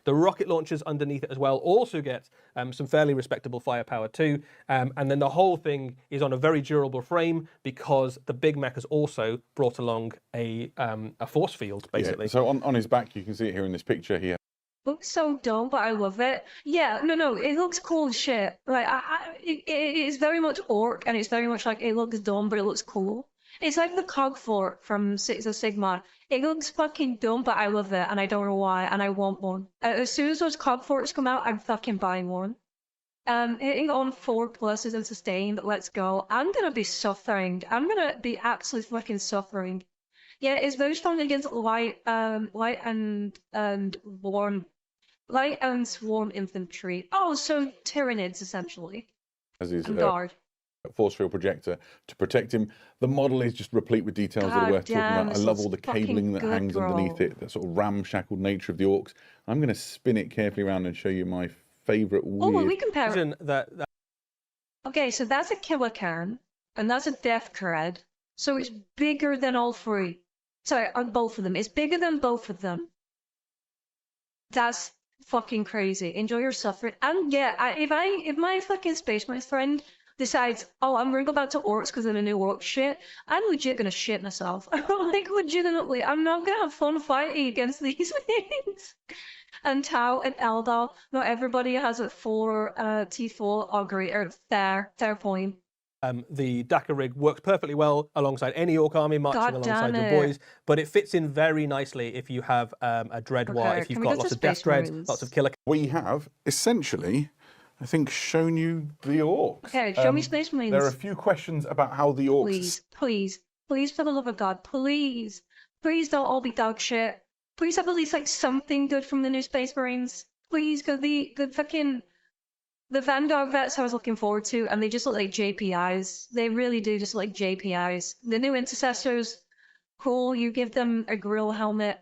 The rocket launchers underneath it as well also get some fairly respectable firepower too. And then the whole thing is on a very durable frame because the big mech has also brought along a force field, basically. Yeah, so on his back, you can see it here in this picture here. Looks so dumb, but I love it. Yeah, no, it looks cool as shit. Like, it is very much orc, and it's very much like, it looks dumb, but it looks cool. It's like the cog fort from Six of Sigmar. It looks fucking dumb, but I love it, and I don't know why, and I want one. As soon as those cog forts come out, I'm fucking buying one. Hitting on 4 pluses and sustained, let's go. I'm gonna be suffering. I'm gonna be absolutely fucking suffering. Yeah, it's very strong against light and swarm infantry. Oh, so Tyranids, essentially. As his guard. Force field projector to protect him. The model is just replete with details that are worth talking about. I love all the cabling that hangs underneath it, the sort of ramshackled nature of the orcs. I'm going to spin it carefully around and show you my favourite weird... Oh, well, we compare it. That... Okay, so that's a killer can, and that's a death cred. So it's bigger than all three. Sorry, on both of them. It's bigger than both of them. That's fucking crazy. Enjoy your suffering. And yeah, if my fucking Space Marine friend decides, oh, I'm gonna go back to Orks because I'm a new Orc shit, I'm legit gonna shit myself. Like, legitimately, I'm not gonna have fun fighting against these things. And Tau and Eldar, not everybody has a 4 T4 augury, or fair point. The DACA rig works perfectly well alongside any Orc army marching alongside your boys, but it fits in very nicely if you have a Dread War, if you've got lots of Death Dreads, lots of Killer. We have essentially, I think, shown you the Orcs. Okay, show me Space Marines. There are a few questions about how the Orcs... Please, for the love of God, please don't all be dog shit. Please have at least like something good from the new Space Marines. Please, because the Vanguard vets I was looking forward to, and they just look like JPIs. They really do just look like JPIs. The new Intercessors, cool. You give them a grill helmet,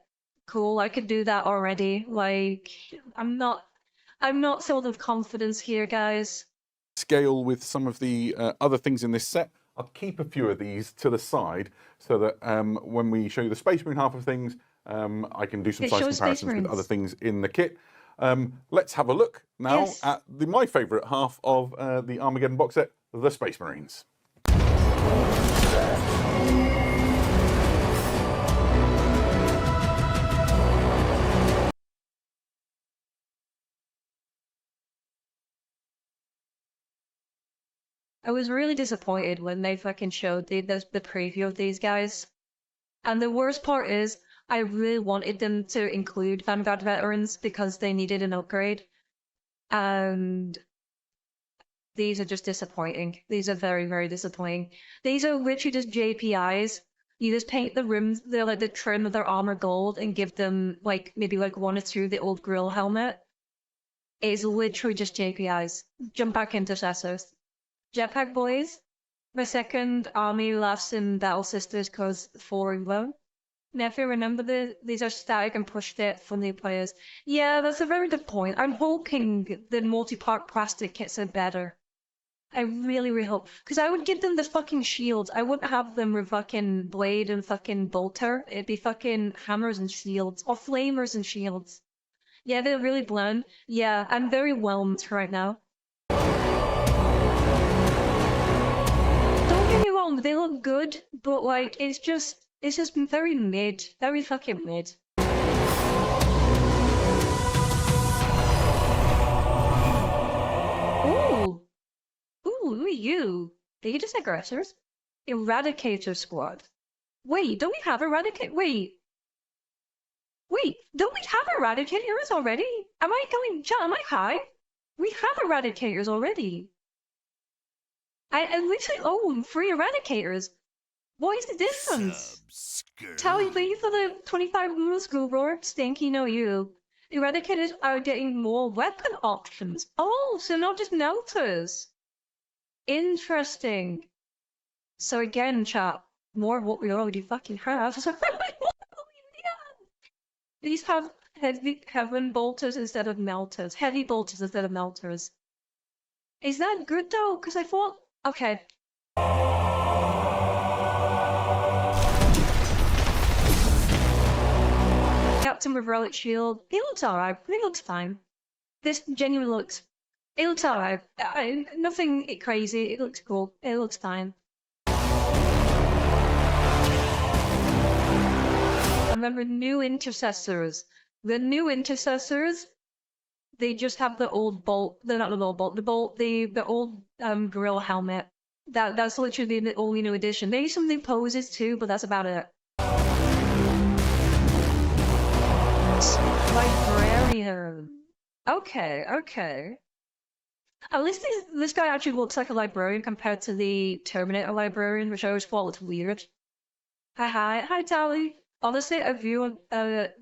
cool. I could do that already. Like, I'm not filled with confidence here, guys. Scale with some of the other things in this set. I'll keep a few of these to the side so that when we show you the Space Marine half of things, I can do some size comparisons with other things in the kit. Let's have a look now at my favourite half of the Armageddon box set, the Space Marines. I was really disappointed when they fucking showed the preview of these guys. And the worst part is, I really wanted them to include Vanguard veterans because they needed an upgrade. And these are just disappointing. These are very, very disappointing. These are literally just JPIs. You just paint the rims, the trim of their armor gold, and give them like maybe like one or two of the old grill helmet. It's literally just JPIs. Jump back intercessors. Jetpack boys. My second army laughs in Battle Sisters cause 4 low. Nephew, remember these are static and push fit for new players. Yeah, that's a very good point. I'm hoping the multi-part plastic kits are better. I really, really hope. Because I would give them the fucking shields. I wouldn't have them with fucking blade and fucking bolter. It'd be fucking hammers and shields. Or flamers and shields. Yeah, they're really bland. Yeah, I'm very whelmed right now. Don't get me wrong, they look good, but like, it's just very mid. Very fucking mid. Ooh! Ooh, who are you? Are you just aggressors? Eradicator squad. Wait, don't we have Wait, don't we have eradicators already? Am I high? We have eradicators already. I literally own 3 eradicators. What is the difference? Tally, thank you for the 25 Google School Roar. Stanky, no you. Eradicators are getting more weapon options. Oh, so not just melters. Interesting. So again, chat, more of what we already fucking have. These have heaven bolters instead of melters. Heavy bolters instead of melters. Is that good though? Because I thought, okay. Captain with relic shield. He looks alright. He looks fine. This genuinely looks. It looks alright. Nothing crazy. It looks cool. It looks fine. I remember new intercessors. The new intercessors, they just have the old bolt. They're not the old bolt. The old grill helmet. That's literally the only new addition. Maybe some new poses too, but that's about it. Librarian. Okay, okay. At least this guy actually looks like a librarian compared to the Terminator librarian, which I always thought looked weird. Hi, Tally. Honestly, I view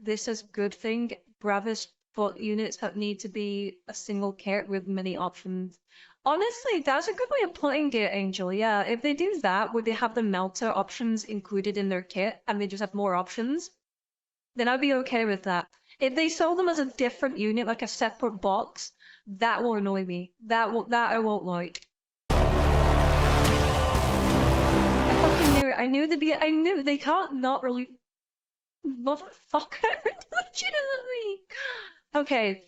this as a good thing. Bravest foot units that need to be a single kit with many options. Honestly, that's a good way of putting it, Angel. Yeah, if they do that, would they have the melter options included in their kit and they just have more options? Then I'd be okay with that. If they sold them as a different unit, like a separate box, that will annoy me. That I won't like. I fucking knew it. I knew they can't not really. Motherfucker, legitimately. Okay,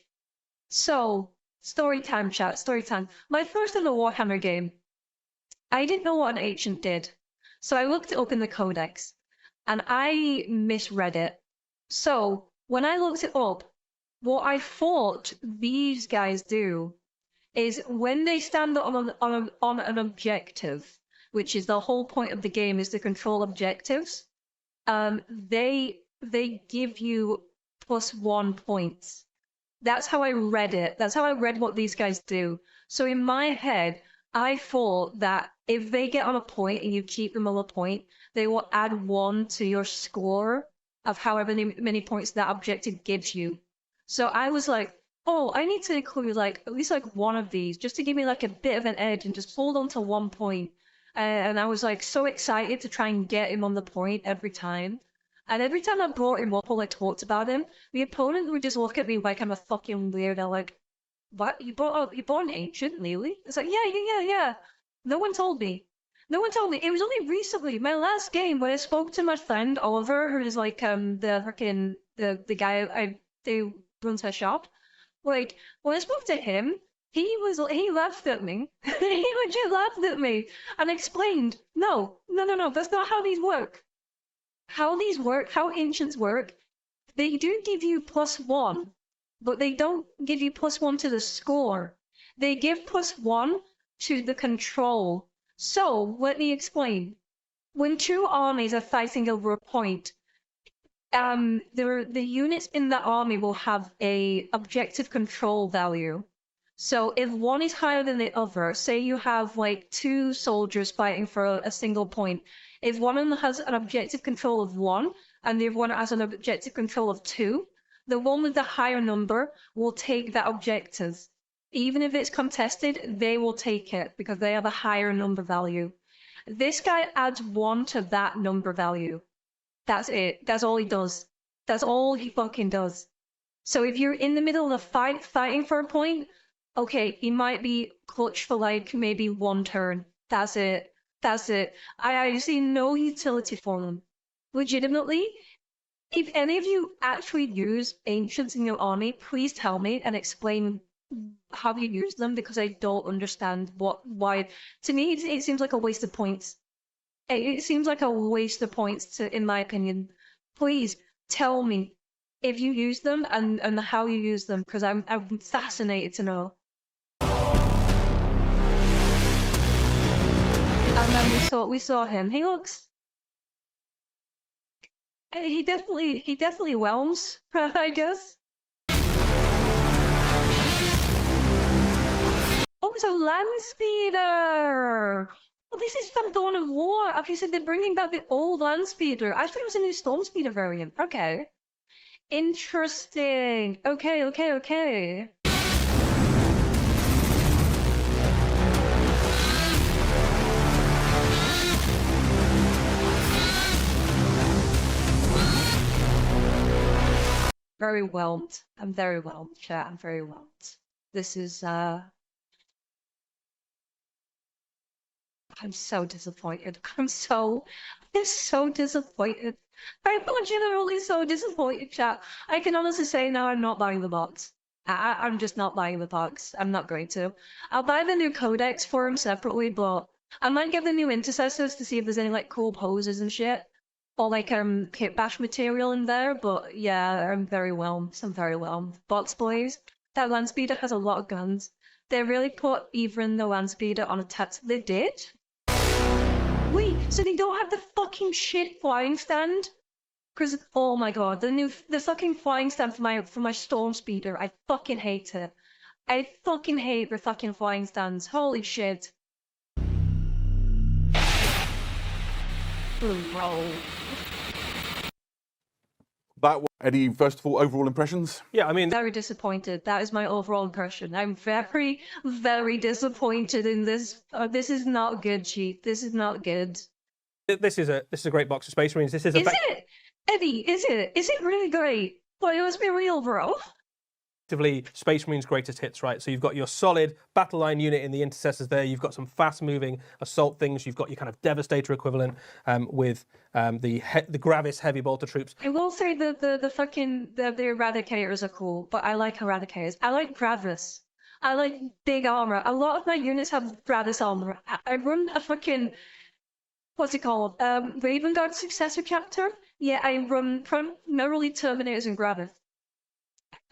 so story time, chat. Story time. My first ever Warhammer game. I didn't know what an ancient did, so I looked it up in the codex, and I misread it. So when I looked it up, what I thought these guys do is when they stand on an objective, which is the whole point of the game, is to control objectives. They give you +1 points. That's how I read it. That's how I read what these guys do. So in my head, I thought that if they get on a point and you keep them on a point, they will add 1 to your score of however many points that objective gives you. So I was like, oh, I need to include like at least like 1 of these just to give me like a bit of an edge and just hold on to 1 point. And I was like so excited to try and get him on the point every time. And every time I brought him up or I talked about him, the opponent would just look at me like I'm a fucking weirdo. Like, what? You bought an ancient, really? It's like, yeah. No one told me. No one told me. It was only recently, my last game, when I spoke to my friend Oliver, who is like the guy who runs her shop. Like, when I spoke to him, he laughed at me. He legit laughed at me and explained, no, that's not how these work. How ancients work, they do give you +1, but they don't give you +1 to the score. They give +1 to the control. So, let me explain. When 2 armies are fighting over a point, the units in that army will have a objective control value. So if one is higher than the other, say you have like two soldiers fighting for a single point, if one of them has an objective control of 1 and the other one has an objective control of 2, the one with the higher number will take that objective. Even if it's contested, they will take it because they have a higher number value. This guy adds 1 to that number value. That's it. That's all he does. That's all he fucking does. So if you're in the middle of a fight, fighting for a point, okay, he might be clutch for like maybe 1 turn. That's it. That's it. I see no utility for them. Legitimately, if any of you actually use ancients in your army, please tell me and explain how you use them because I don't understand why. To me, it seems like a waste of points. It seems like a waste of points, in my opinion. Please tell me if you use them and how you use them because I'm fascinated to know. And then we saw him. He looks. He definitely whelms, I guess. Oh, it's a land speeder! Well, this is from Dawn of War. After you said they're bringing back the old land speeder. I thought it was a new storm speeder variant. Okay. Interesting. Okay. Very whelmed. I'm very whelmed, chat. I'm very whelmed. This is, I'm so disappointed. I'm so disappointed. I'm generally so disappointed, chat. I can honestly say now I'm not buying the box. I'm just not buying the box. I'm not going to. I'll buy the new codex for him separately, but I might get the new intercessors to see if there's any like cool poses and shit. Or like kit bash material in there, but yeah, I'm very whelmed. I'm very whelmed. Bots boys, that land speeder has a lot of guns. They really put even the land speeder on a tat. They did? Wait, so they don't have the fucking shit flying stand? Cause oh my god, the fucking flying stand for my storm speeder. I fucking hate it. I fucking hate the fucking flying stands. Holy shit. Bro. That was, Eddie, first of all, overall impressions? Yeah, I mean, Very disappointed. That is my overall impression. I'm very, very disappointed in this. This is not good, Chief. This is not good. this is a great box of Space Marines. This is Is it? Eddie, is it? Is it really great? Well, let's be real, bro. effectively Space Marines' greatest hits, right? So you've got your solid battle line unit in the intercessors there. You've got some fast-moving assault things. You've got your kind of Devastator equivalent with the Gravis heavy bolter troops. I will say the Eradicators are cool, but I like Eradicators. I like Gravis. I like big armor. A lot of my units have Gravis armor. I run a fucking, what's it called? Raven Guard successor chapter. Yeah, I run primarily Terminators and Gravis.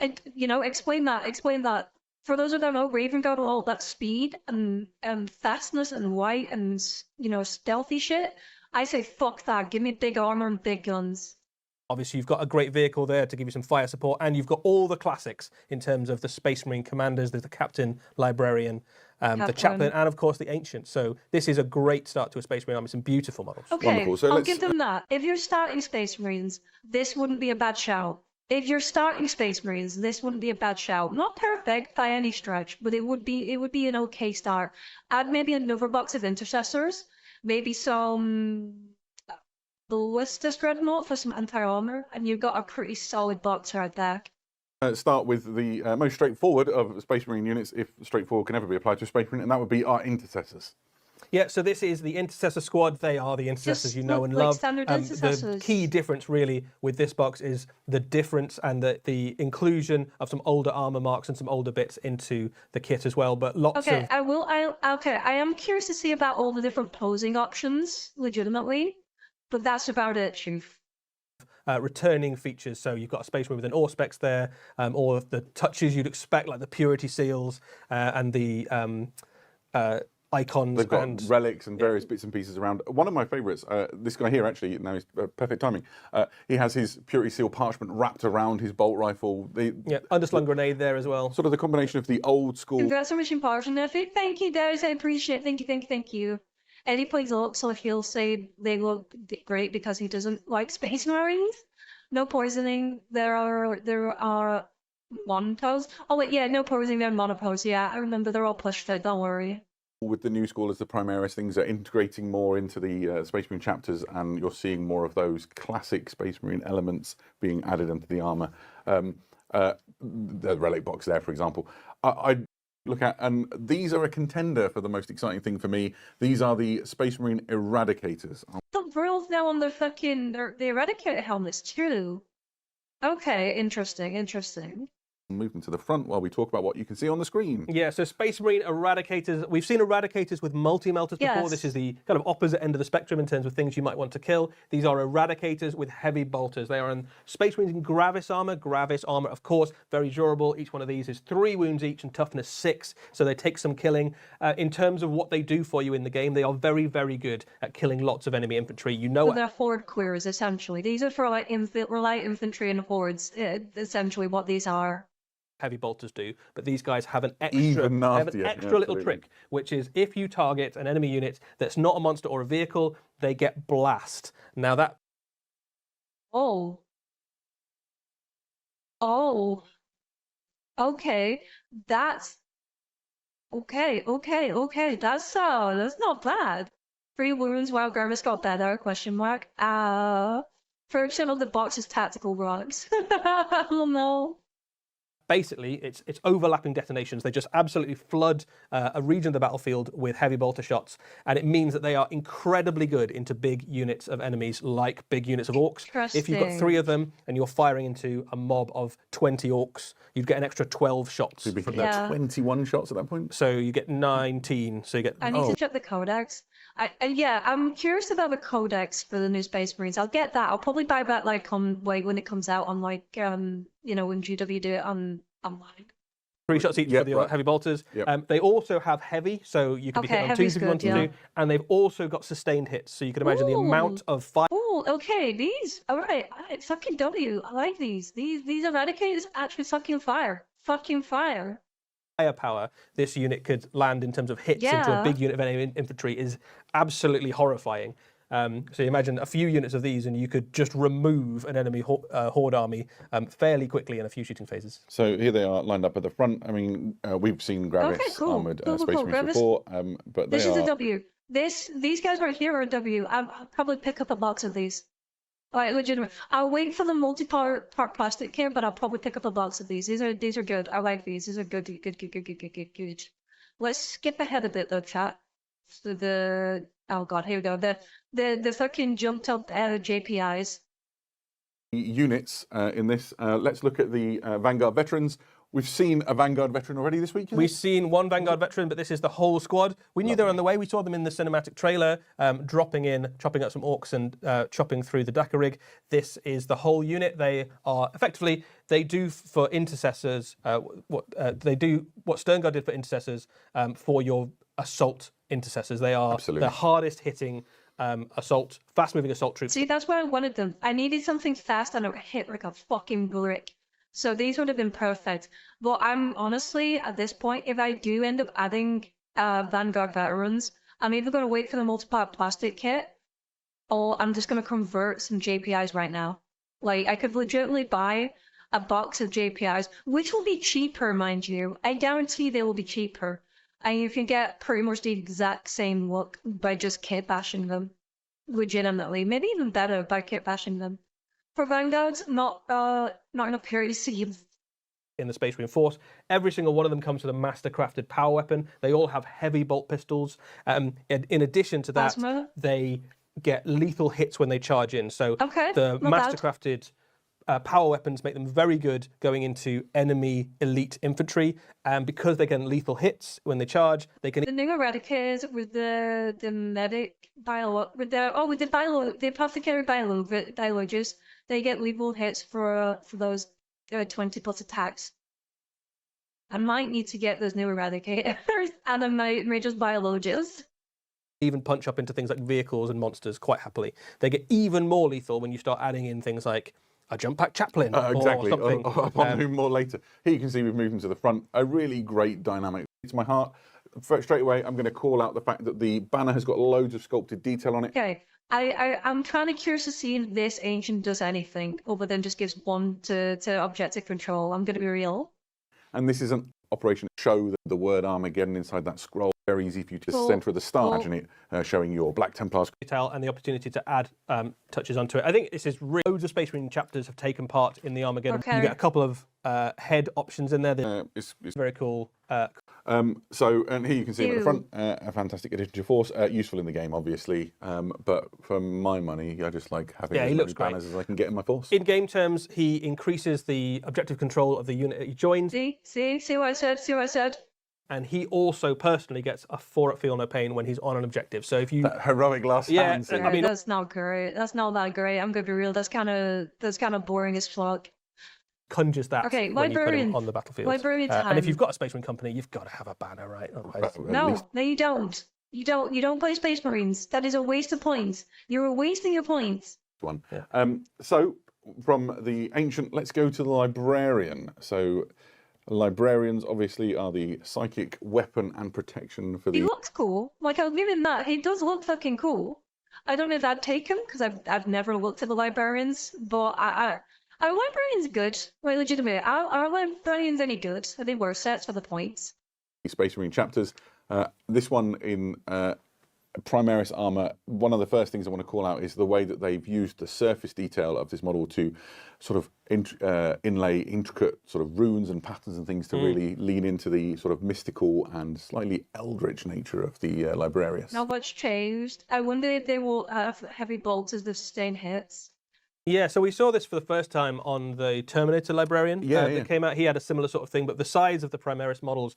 And explain that. For those who don't know, Raven Guard all that speed and fastness and white and stealthy shit. I say fuck that. Give me big armor and big guns. Obviously, you've got a great vehicle there to give you some fire support, and you've got all the classics in terms of the Space Marine commanders. There's the Captain, Librarian, the Chaplain, and of course the Ancient. So this is a great start to a Space Marine army. Some beautiful models. Okay, Wonderful. So I'll give them that. If you're starting Space Marines, this wouldn't be a bad shout. If you're starting Space Marines, this wouldn't be a bad shout. Not perfect by any stretch, but it would be an okay start. Add maybe another box of Intercessors, maybe some Ballistus Dreadnought for some anti-armor, and you've got a pretty solid box right there. Start with the most straightforward of Space Marine units, if straightforward can ever be applied to a Space Marine, and that would be our Intercessors. Yeah, so this is the Intercessor Squad. They are the Intercessors you know and like love. standard The Intercessors. key difference really with this box is the difference and the inclusion of some older armor marks and some older bits into the kit as well. But lots Okay, of I am curious to see about all the different posing options, legitimately, but that's about it, Chief. returning features. So you've got a Space Marine with an Auspex there, all of the touches you'd expect, like the Purity Seals and the icons. They've got and relics and various bits and pieces around. One of my favourites, this guy here actually, now he's perfect timing. He has his Purity Seal parchment wrapped around his bolt rifle. Underslung grenade there as well. Sort of the combination of the old school. Congrats on mission portion of it. Thank you, guys. I appreciate it. Thank you, thank you, thank you. Eddie plays Orks, so he'll say they look great because he doesn't like Space Marines. No poisoning. There are monopose. Oh wait, yeah, no poisoning. They're monopose. Yeah, I remember. They're all pushed out. Don't worry. With the new school as the Primaris, things are integrating more into the Space Marine chapters, and you're seeing more of those classic Space Marine elements being added into the armour. The relic box there, for example. I look at, and these are a contender for the most exciting thing for me. These are the Space Marine Eradicators. The rules now on the fucking the Eradicator helmets too. Okay, interesting, interesting. Move them to the front while we talk about what you can see on the screen. Yeah, so Space Marine Eradicators. We've seen Eradicators with multi-melters before. Yes. This is the kind of opposite end of the spectrum in terms of things you might want to kill. These are Eradicators with heavy bolters. They are in Space Marines in Gravis armor. Gravis armor, of course, very durable. Each one of these is 3 wounds each and toughness 6, so they take some killing. In terms of what they do for you in the game, they are very, very good at killing lots of enemy infantry. You know So they're horde queers, essentially. These are for like light infantry and hordes. Essentially, what these are. Heavy bolters do, but these guys have an Even extra, nastier, little absolutely. trick, which is if you target an enemy unit that's not a monster or a vehicle, they get blast. Now that... Oh. Oh. Okay. That's... Okay. That's not bad. 3 wounds while Garvis got better, question mark. Friction of the box is tactical rocks. Oh no. Basically, it's overlapping detonations. They just absolutely flood a region of the battlefield with heavy bolter shots, and it means that they are incredibly good into big units of enemies, like big units of Orks. If you've got Interesting. 3 of them and you're firing into a mob of 20 Orks, you'd get an extra 12 shots You'd be from hitting that. Yeah. 21 shots at that point. So you get 19. So you get... I need to check the codex. Yeah, I'm curious about the codex for the new Space Marines. I'll get that. I'll probably buy that like when it comes out on like when GW do it on online. 3 shots each Yep, for the right. heavy bolters. Yep. They also have heavy, so you can be Okay, hit on 2s heavy's if you want good, to. yeah. And they've also got sustained hits, so you can imagine the amount of fire. Oh, okay, these. Alright, fucking W. I like these. These Eradicators actually fucking fire. Fucking fire. Firepower this unit could land in terms of hits into a Yeah. big unit of enemy infantry is absolutely horrifying. So you imagine a few units of these and you could just remove an enemy horde army fairly quickly in a few shooting phases. So here they are lined up at the front. I mean, we've seen Gravis Okay, cool. armored Cool, Space cool. Marines Gravis- before, but This they is are... a W. These guys right here are a W. I'll probably pick up a box of these. Alright, legitimate. I'll wait for the multi-part plastic kit, but I'll probably pick up a box of these. These are good. I like these. These are good. Let's skip ahead a bit though, chat. So oh god, here we go. The fucking jumped up JPIs. units in this. Let's look at the Vanguard veterans. We've seen a Vanguard veteran already this week. We've seen 1 Vanguard veteran, but this is the whole squad. We knew they were on the way. We saw them in the cinematic trailer, dropping in, chopping up some Orks and chopping through the Dakar rig. This is the whole unit. They are effectively, they do for intercessors what Sterngard did for intercessors for your assault intercessors. They are Absolutely. the hardest hitting assault, fast moving assault troops. See, that's why I wanted them. I needed something fast and it would hit like a fucking brick. So these would have been perfect. But I'm honestly, at this point, if I do end up adding Vanguard veterans, I'm either going to wait for the multi-part plastic kit, or I'm just going to convert some JPIs right now. Like, I could legitimately buy a box of JPIs, which will be cheaper, mind you. I guarantee they will be cheaper. And you can get pretty much the exact same look by just kit bashing them. Legitimately. Maybe even better by kit bashing them. For Vanguards, not enough purity seeds. In the Space Marine Force, every single one of them comes with a master crafted power weapon. They all have heavy bolt pistols. In addition to that, Plasma. they get lethal hits when they charge in. So Okay, the not master bad. crafted power weapons make them very good going into enemy elite infantry. And because they get lethal hits when they charge, they can The new Eradicators with the medic the apothecary biologists, they get lethal hits for those 20 plus attacks. I might need to get those new eradicators, and I may just buy a lotus. Even punch up into things like vehicles and monsters quite happily. They get even more lethal when you start adding in things like a jump pack chaplain exactly. or something. I'll move more later. Here you can see we've moved them to the front. A really great dynamic. It's my heart. Straight away, I'm going to call out the fact that the banner has got loads of sculpted detail on it. Okay, I'm kind of curious to see if this ancient does anything other than just gives one to objective control. I'm going to be real. And this is an operation to show the word Armageddon inside that scroll. Very easy for you to center of the star, imagine it showing your Black Templars. Detail and the opportunity to add touches onto it. I think this is loads of Space Marine chapters have taken part in the Armageddon. Okay. You get a couple of head options in there. It's very cool. And here you can see them at the front, a fantastic addition to your force, useful in the game, obviously. But for my money, I just like having as many banners as I can get in my force. In game terms, he increases the objective control of the unit that he joins. See what I said? See what I said? And he also personally gets a 4 at Feel No Pain when he's on an objective. So if you that heroic last stand. Yeah, I mean, that's not great. That's not that great. I'm gonna be real. That's kind of boring as fuck. Conjures that Okay, when you put librarian. him on the battlefield. Librarian time. And if you've got a Space Marine company, you've got to have a banner, right? Otherwise, No, you don't. You don't play Space Marines. That is a waste of points. You're wasting your points. One. Yeah. So from the ancient, let's go to the librarian. So librarians obviously are the psychic weapon and protection for the. He looks cool. Like I'll give him that. He does look fucking cool. I don't know if I'd take him because I've never looked at the librarians, but our librarian's good. Like legitimate. Our librarian's any good. Are they worse sets for the points? Space Marine chapters. This one in Primaris armor, one of the first things I want to call out is the way that they've used the surface detail of this model to sort of inlay intricate sort of runes and patterns and things to really lean into the sort of mystical and slightly eldritch nature of the librarius. Not much changed. I wonder if they will have heavy bolts as the sustain hits. Yeah, so we saw this for the first time on the Terminator Librarian that came out. He had a similar sort of thing, but the size of the Primaris models.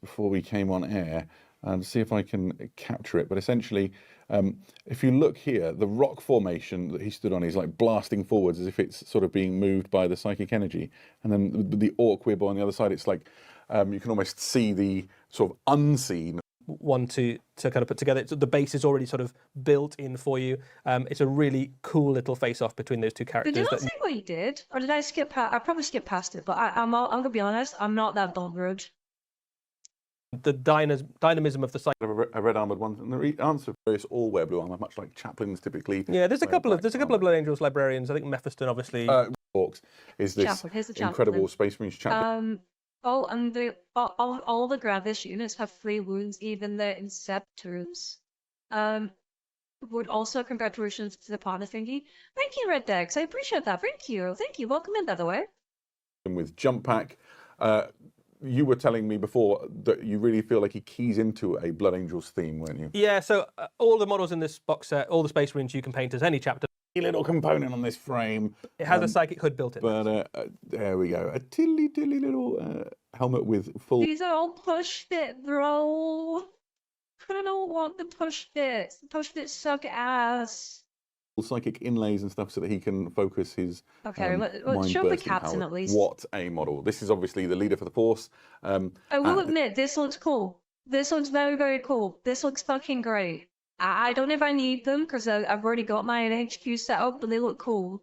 Before we came on air, and see if I can capture it. But essentially, if you look here, the rock formation that he stood on is like blasting forwards as if it's sort of being moved by the psychic energy. And then the Ork Wibble on the other side, it's like you can almost see the sort of unseen. One to kind of put together. The base is already sort of built in for you. It's a really cool little face-off between those two characters. Did you not see what he did? Or did I skip past? I probably skipped past it, but I'm gonna be honest, I'm not that bothered. The dynamism of the site. A red armored one, and the answer is all wear blue armor, much like chaplains typically. Yeah, there's a couple of Blood Angels librarians. I think Mephiston, obviously. Orks is this incredible Space Marines chaplain. And all the Gravis units have 3 wounds, even the Inceptors. Would also congratulations to the partner thingy. Thank you, Red Dex. I appreciate that. Thank you. Welcome in, by the way. With Jump Pack. You were telling me before that you really feel like he keys into a Blood Angels theme, weren't you? Yeah, so all the models in this box set, all the Space Marines you can paint as any chapter. A little component on this frame. It has a psychic hood built in. But there we go. A tilly little helmet with full. These are all push fit, bro. I don't want the push fits. The push fits suck ass. Psychic inlays and stuff so that he can focus his let's show the captain at least. What a model. This is obviously the leader for the force. I will admit, this looks cool. This looks very, very cool. This looks fucking great. I don't know if I need them because I've already got my HQ set up, but they look cool.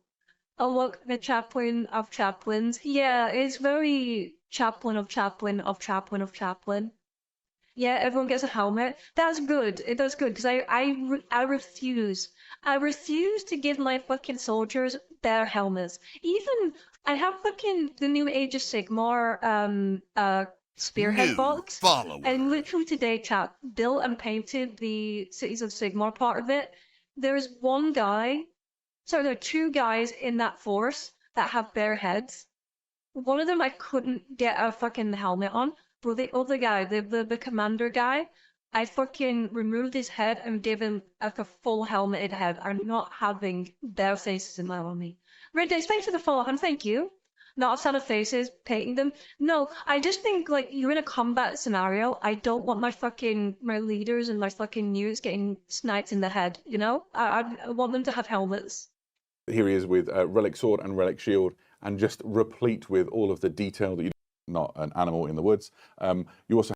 Oh look, the chaplain of chaplains. Yeah, it's very chaplain of chaplain of chaplain of chaplain. Yeah, everyone gets a helmet. That's good. That's good because I refuse. I refuse to give my fucking soldiers their helmets. Even I have fucking the new Age of Sigmar spearhead box. And literally today, chat, built and painted the Cities of Sigmar part of it. There is one guy. So there are 2 guys in that force that have bare heads. One of them I couldn't get a fucking helmet on. But the other guy, the commander guy, I fucking removed his head and gave him like a full helmeted head. I'm not having their faces in my army. Red Days, thanks for the follow, and thank you. Not a set of faces, painting them. No, I just think like you're in a combat scenario. I don't want my leaders and my fucking units getting sniped in the head. You know, I want them to have helmets. Here he is with Relic Sword and Relic Shield, and just replete with all of the detail that you. not an animal in the woods. You also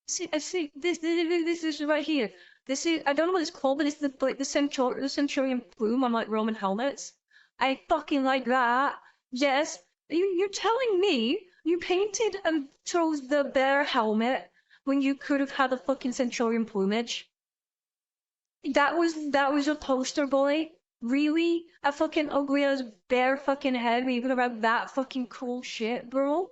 See, I see this is right here. This is, I don't know what it's called, but it's the centurion plume on like Roman helmets. I fucking like that. Yes, you're telling me you painted and chose the bear helmet when you could have had a fucking centurion plumage? That was a poster boy. Really? A fucking ugly ass bear fucking head even about that fucking cool shit, bro?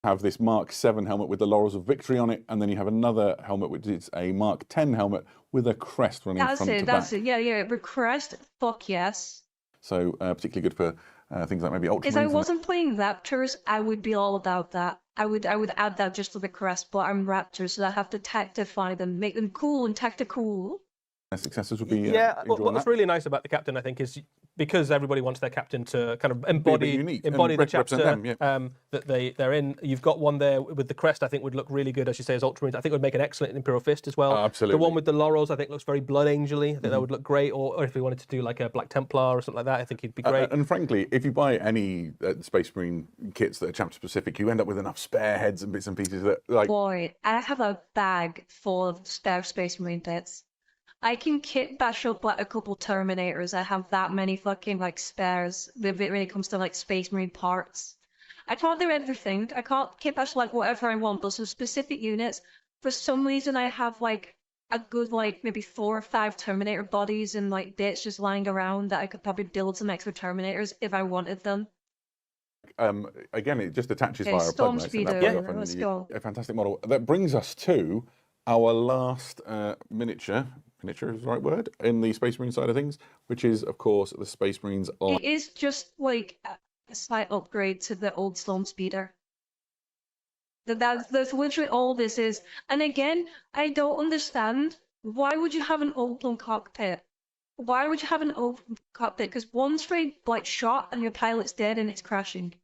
have this Mark 7 helmet with the laurels of victory on it, and then you have another helmet which is a Mark 10 helmet with a crest running front to back. That's it. Yeah. The crest. Fuck yes. So particularly good for things like maybe Ultramarines. If I wasn't playing Raptors, I would be all about that. I would add that just for the crest, but I'm Raptors, so I have to tactify them, make them cool and tactical. Successors would be yeah. What's that. really nice about the captain, I think, is because everybody wants their captain to kind of embody the chapter them, that they're in. You've got one there with the crest. I think would look really good, as you say, as Ultramarines. I think it would make an excellent Imperial Fist as well. Absolutely. The one with the laurels, I think, looks very Blood Angel-y. I think that would look great. Or if we wanted to do like a Black Templar or something like that, I think he'd be great. And frankly, if you buy any Space Marine kits that are chapter specific, you end up with enough spare heads and bits and pieces that like. Boy, I have a bag full of spare Space Marine bits. I can kit bash up like a couple Terminators. I have that many fucking like spares when it comes to like Space Marine parts. I can't do everything. I can't kit bash like whatever I want, but some specific units. For some reason, I have like a good like maybe 4 or 5 Terminator bodies and like bits just lying around that I could probably build some extra Terminators if I wanted them. Again, it just attaches Okay, via a Storm plug. Speeder, let's go. A fantastic model. That brings us to our last miniature. Miniature is the right word in the Space Marine side of things, which is, of course, the Space Marines. It is just like a slight upgrade to the old Storm Speeder. That's literally all this is. And again, I don't understand. Why would you have an open cockpit? Why would you have an open cockpit? Because one straight like shot and your pilot's dead and it's crashing.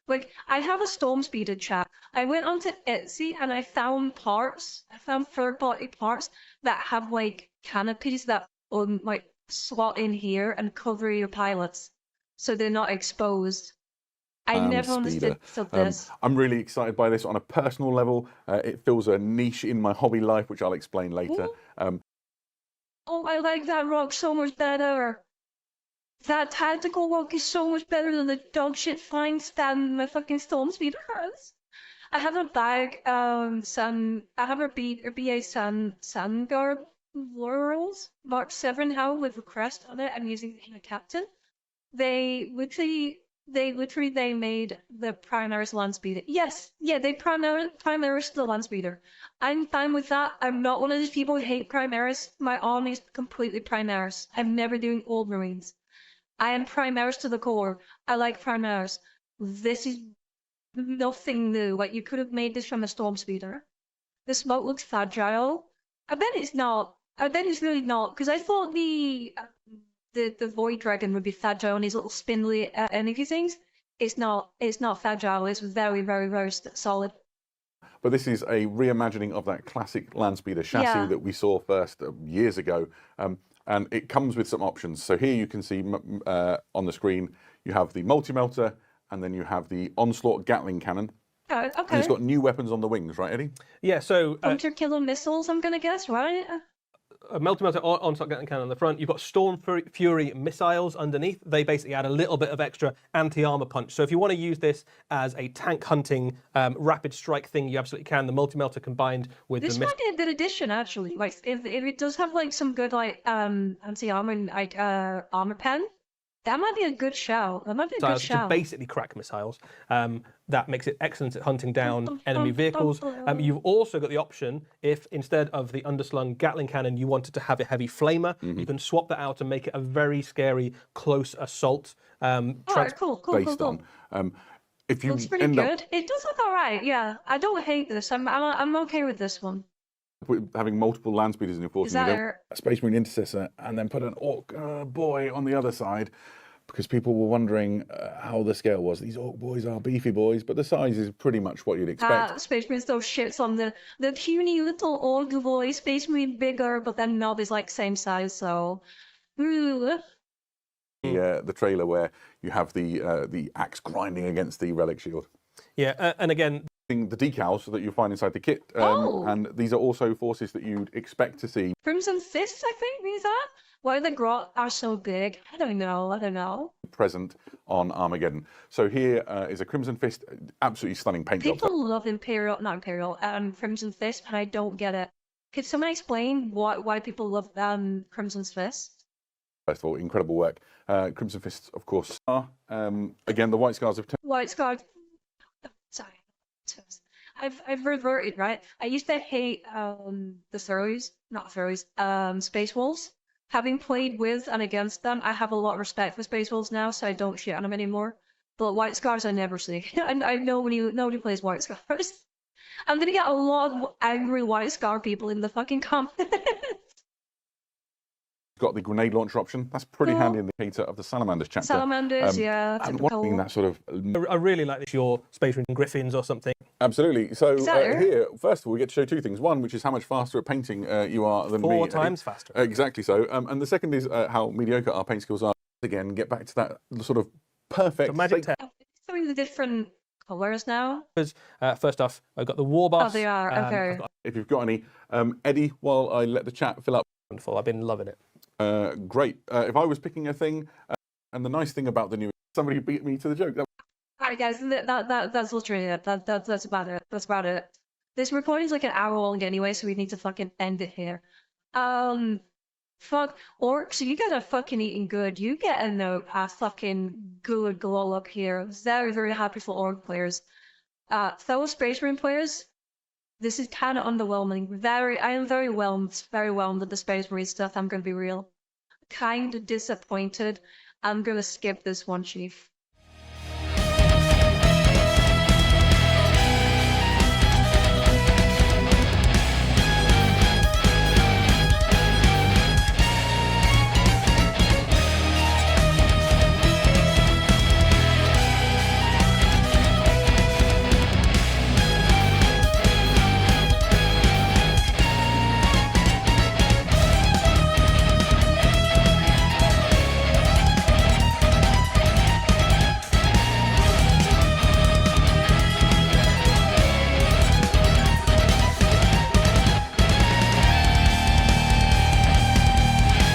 Like, I have a Storm Speeder chat. I went onto Etsy and I found parts. I found third-party parts that have like canopies that like slot in here and cover your pilots, so they're not exposed. I never understood this. I'm really excited by this on a personal level. It fills a niche in my hobby life, which I'll explain later. Oh, I like that rock so much better. That tactical rock is so much better than the dog shit flying stand my fucking Storm Speeder has. I have a bag, I have a BA Sandgar laurels, Mark 7 helmet with a crest on it. I'm using it in a captain. They literally made the Primaris land speeder. Yes, yeah, they Primaris the land speeder. I'm fine with that. I'm not one of these people who hate Primaris. My army is completely Primaris. I'm never doing old Marines. I am Primaris to the core. I like Primaris. This is nothing new. Like, you could have made this from a Storm Speeder. The smoke looks fragile. I bet it's not. I bet it's really not, because I thought the Void Dragon would be fragile and his little spindly energy things. It's not. It's not fragile. It's very, very, very solid. But this is a reimagining of that classic land speeder chassis that we saw first years ago. And it comes with some options. So here you can see on the screen, you have the multi-melter, and then you have the Onslaught Gatling cannon. Oh, okay. And it's got new weapons on the wings, right, Eddie? Yeah, so... Hunter-killer missiles, I'm going to guess, right? A multi-melter Onslaught Gatling cannon on the front. You've got Storm Fury missiles underneath. They basically add a little bit of extra anti-armor punch. So if you want to use this as a tank hunting rapid strike thing, you absolutely can. The multi-melter combined with this might be a good addition, actually. Like, if it does have like some good like anti-armor and like armor pen, that might be a good shout. That might be a good shout. To basically crack missiles. That makes it excellent at hunting down enemy vehicles. You've also got the option, if instead of the underslung Gatling cannon, you wanted to have a heavy flamer, you can swap that out and make it a very scary close assault. Cool. If you looks pretty good. It does look alright. Yeah, I don't hate this. I'm okay with this one. Having multiple land speeders in your force, a Space Marine intercessor, and then put an Ork boy on the other side, because people were wondering how the scale was. These Ork boys are beefy boys, but the size is pretty much what you'd expect. Space Marine still shits on the puny little Ork boy. Space Marine bigger, but then Nob is like same size, so... the trailer where you have the axe grinding against the relic shield. Yeah, and again, The decals that you find inside the kit, Oh. and these are also forces that you'd expect to see Crimson Fist, I think, is that? Why the grot are so big? I don't know. present on Armageddon. So here is a Crimson Fist, absolutely stunning paint job. People love Crimson Fist, and I don't get it. Could someone explain why people love Crimson Fist? First of all, incredible work. Crimson Fists, of course, are again the White Scars of. White Scar. Sorry. I've reverted, right? I used to hate Space Wolves. Having played with and against them, I have a lot of respect for Space Wolves now, so I don't shit on them anymore. But White Scars I never see. I know nobody plays White Scars. I'm gonna get a lot of angry White Scar people in the fucking comments. Got the grenade launcher option. That's pretty handy indicator of the Salamanders chapter. Salamanders, yeah, And typical. wanting that sort of. I really like this, your Space Marine Griffins or something. Absolutely. So that here, first of all, we get to show two things. One, which is how much faster at painting you are than me. 4 times faster. Exactly so. And the second is how mediocre our paint skills are. Again, get back to that sort of perfect. The magic state- tech. Showing the different colours now. First off, I've got the War Boss. Oh, they are, okay. If you've got any, Eddie, while I let the chat fill up. Wonderful. I've been loving it. Great. If I was picking a thing, and the nice thing about the new, somebody beat me to the joke. Alright guys, that's literally it. That's about it. That's about it. This recording is like an hour long anyway, so we need to fucking end it here. Fuck Orks, you guys are fucking eating good. You get a fucking good glow up here. Very, very happy for Orc players. Fellow Space Marine players, this is kind of underwhelming. I am very whelmed with the Space Marine stuff. I'm gonna be real. Kind of disappointed. I'm gonna skip this one, Chief.